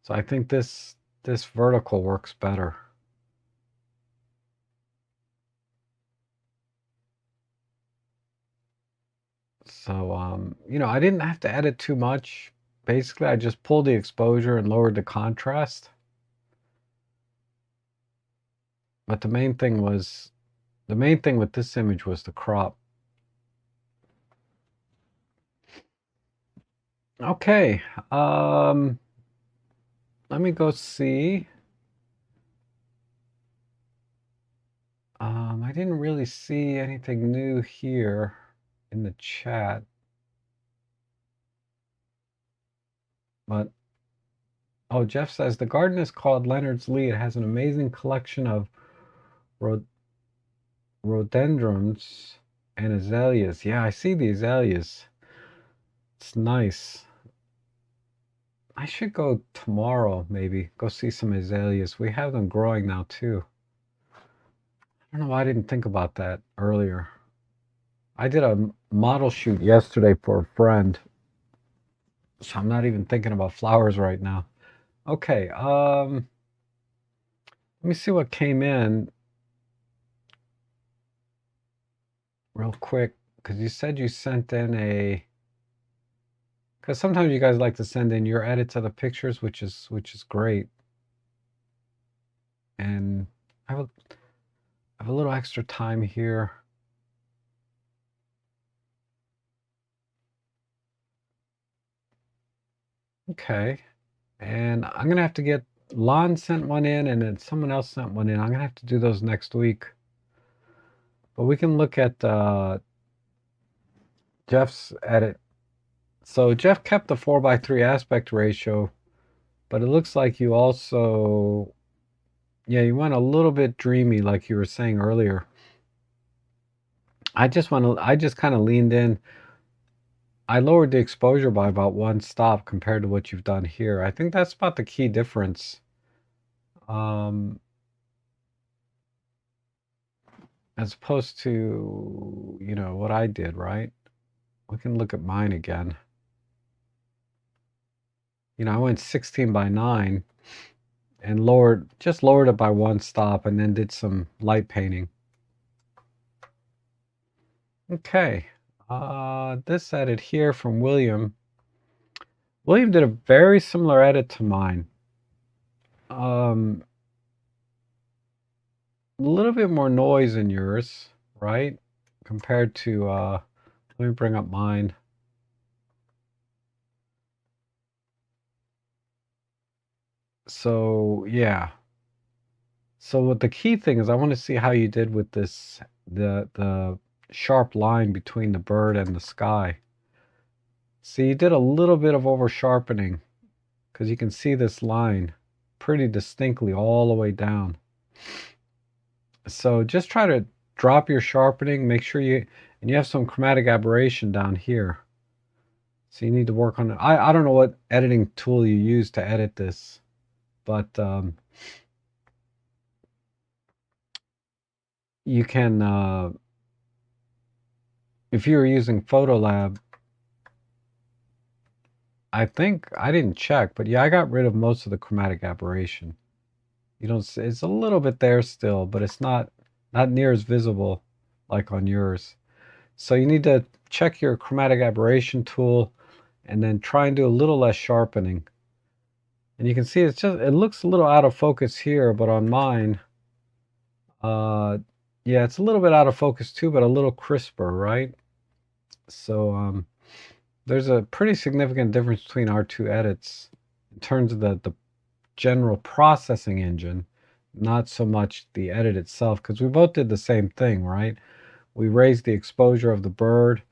So I think this vertical works better. So, you know, I didn't have to edit too much. Basically, I just pulled the exposure and lowered the contrast. But the main thing with this image was the crop. Okay, let me go see. I didn't really see anything new here in the chat. But, oh, Jeff says, the garden is called Leonard's Lee. It has an amazing collection of rhododendrons and azaleas. Yeah, I see the azaleas. It's nice. I should go tomorrow, maybe. Go see some azaleas. We have them growing now, too. I don't know why I didn't think about that earlier. I did a model shoot yesterday for a friend. So I'm not even thinking about flowers right now. Okay, let me see what came in real quick, because you said you sent in a, because sometimes you guys like to send in your edits of the pictures, which is great. And I have a little extra time here. Okay, and I'm gonna have to get, Lon sent one in, and then someone else sent one in. I'm gonna have to do those next week. But we can look at Jeff's edit. So Jeff kept the 4:3 aspect ratio, but it looks like you also, yeah, you went a little bit dreamy, like you were saying earlier. I just kind of leaned in. I lowered the exposure by about 1 stop compared to what you've done here. I think that's about the key difference. As opposed to, you know, what I did, right? We can look at mine again. You know, I went 16 by 9 and just lowered it by 1 stop and then did some light painting. Okay, this edit here from William. William did a very similar edit to mine. A little bit more noise in yours, right? Compared to, let me bring up mine. So, yeah. So what the key thing is, I want to see how you did with this, the sharp line between the bird and the sky. See, you did a little bit of over sharpening because you can see this line pretty distinctly all the way down. So just try to drop your sharpening, make sure you have some chromatic aberration down here. So you need to work on it. I don't know what editing tool you use to edit this, but you can, if you were using Photolab, I think, I didn't check, but yeah, I got rid of most of the chromatic aberration. You don't see, it's a little bit there still, but it's not near as visible like on yours. So you need to check your chromatic aberration tool and then try and do a little less sharpening. And you can see it looks a little out of focus here, but on mine, yeah, it's a little bit out of focus too, but a little crisper, right? So there's a pretty significant difference between our two edits in terms of the general processing engine, not so much the edit itself, because we both did the same thing, right? We raised the exposure of the bird,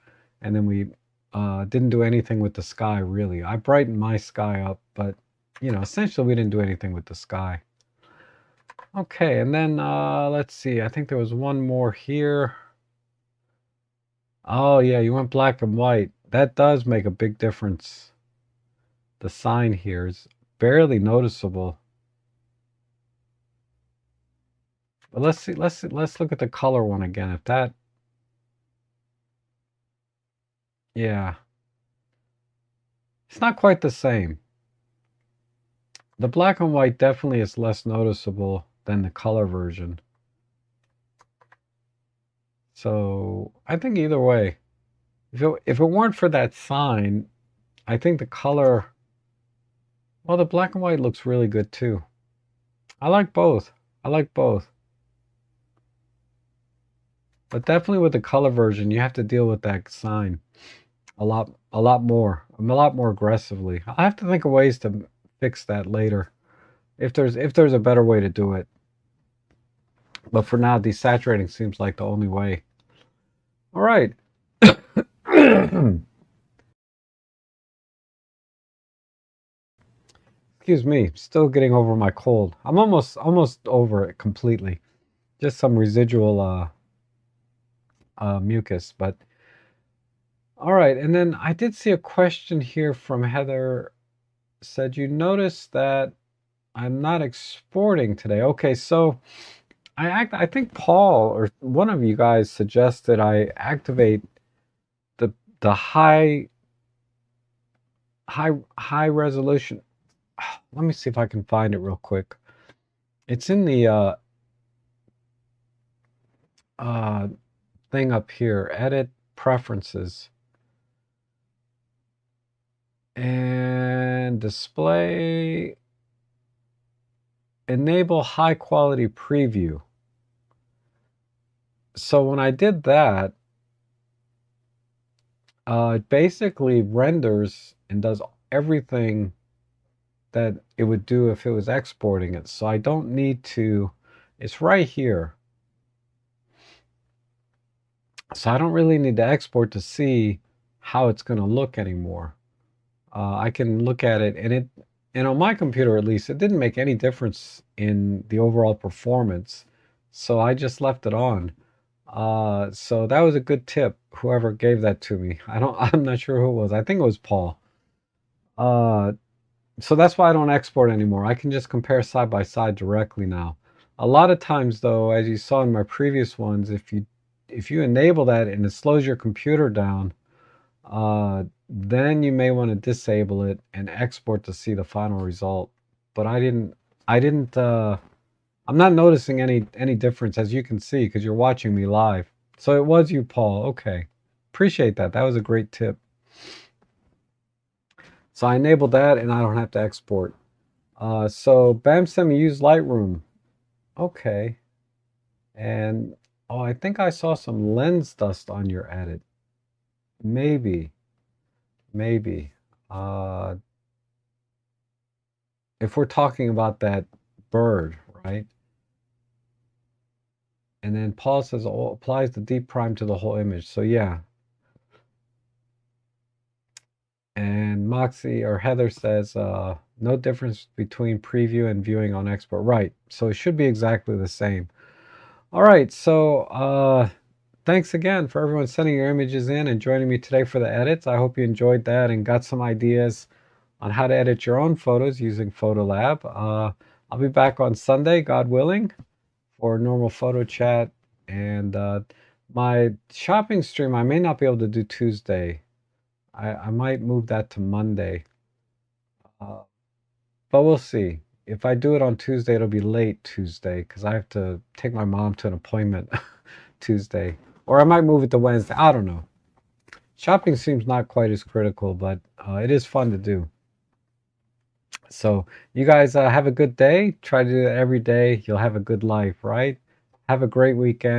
and then we didn't do anything with the sky, really. I brightened my sky up, but, you know, essentially we didn't do anything with the sky. Okay, and then let's see. I think there was one more here. Oh, yeah, you went black and white. That does make a big difference. The sign here is barely noticeable. But let's see, let's look at the color one again. If that, yeah, it's not quite the same. The black and white definitely is less noticeable than the color version. So I think either way, if it weren't for that sign, I think the color, well, the black and white looks really good too. I like both. I like both. But definitely with the color version, you have to deal with that sign a lot more aggressively. I have to think of ways to fix that later, if there's a better way to do it. But for now, desaturating seems like the only way. All right. Excuse me, still getting over my cold. I'm almost over it completely. Just some residual mucus, but all right. And then I did see a question here from Heather. Said, you notice that I'm not exporting today. Okay, so I think Paul or one of you guys suggested I activate the high resolution. Let me see if I can find it real quick. It's in the thing up here, edit preferences and display, enable high quality preview. So when I did that, it basically renders and does everything that it would do if it was exporting it. So I don't need to, it's right here. So I don't really need to export to see how it's going to look anymore. I can look at it, and on my computer at least, it didn't make any difference in the overall performance. So I just left it on. So that was a good tip, whoever gave that to me. I'm not sure who it was. I think it was Paul. Uh, so that's why I don't export anymore. I can just compare side by side directly now. A lot of times though, as you saw in my previous ones, if you enable that and it slows your computer down, then you may want to disable it and export to see the final result. But I didn't I'm not noticing any difference, as you can see, because you're watching me live. So it was you, Paul. Okay. Appreciate that. That was a great tip. So I enabled that and I don't have to export. So BAMSEM use Lightroom. Okay. And oh, I think I saw some lens dust on your edit. Maybe, maybe. Uh, if we're talking about that bird, right? And then Paul says, oh, applies the deep prime to the whole image. So yeah. And Moxie or Heather says, no difference between preview and viewing on export. Right. So it should be exactly the same. All right. So thanks again for everyone sending your images in and joining me today for the edits. I hope you enjoyed that and got some ideas on how to edit your own photos using Photolab. I'll be back on Sunday, God willing, for normal photo chat. And my shopping stream, I may not be able to do Tuesday. I might move that to Monday. Uh, but we'll see. If I do it on Tuesday, it'll be late Tuesday because I have to take my mom to an appointment Tuesday. Or I might move it to Wednesday. I don't know. Shopping seems not quite as critical, but it is fun to do. So you guys have a good day. Try to do that every day. You'll have a good life, right? Have a great weekend.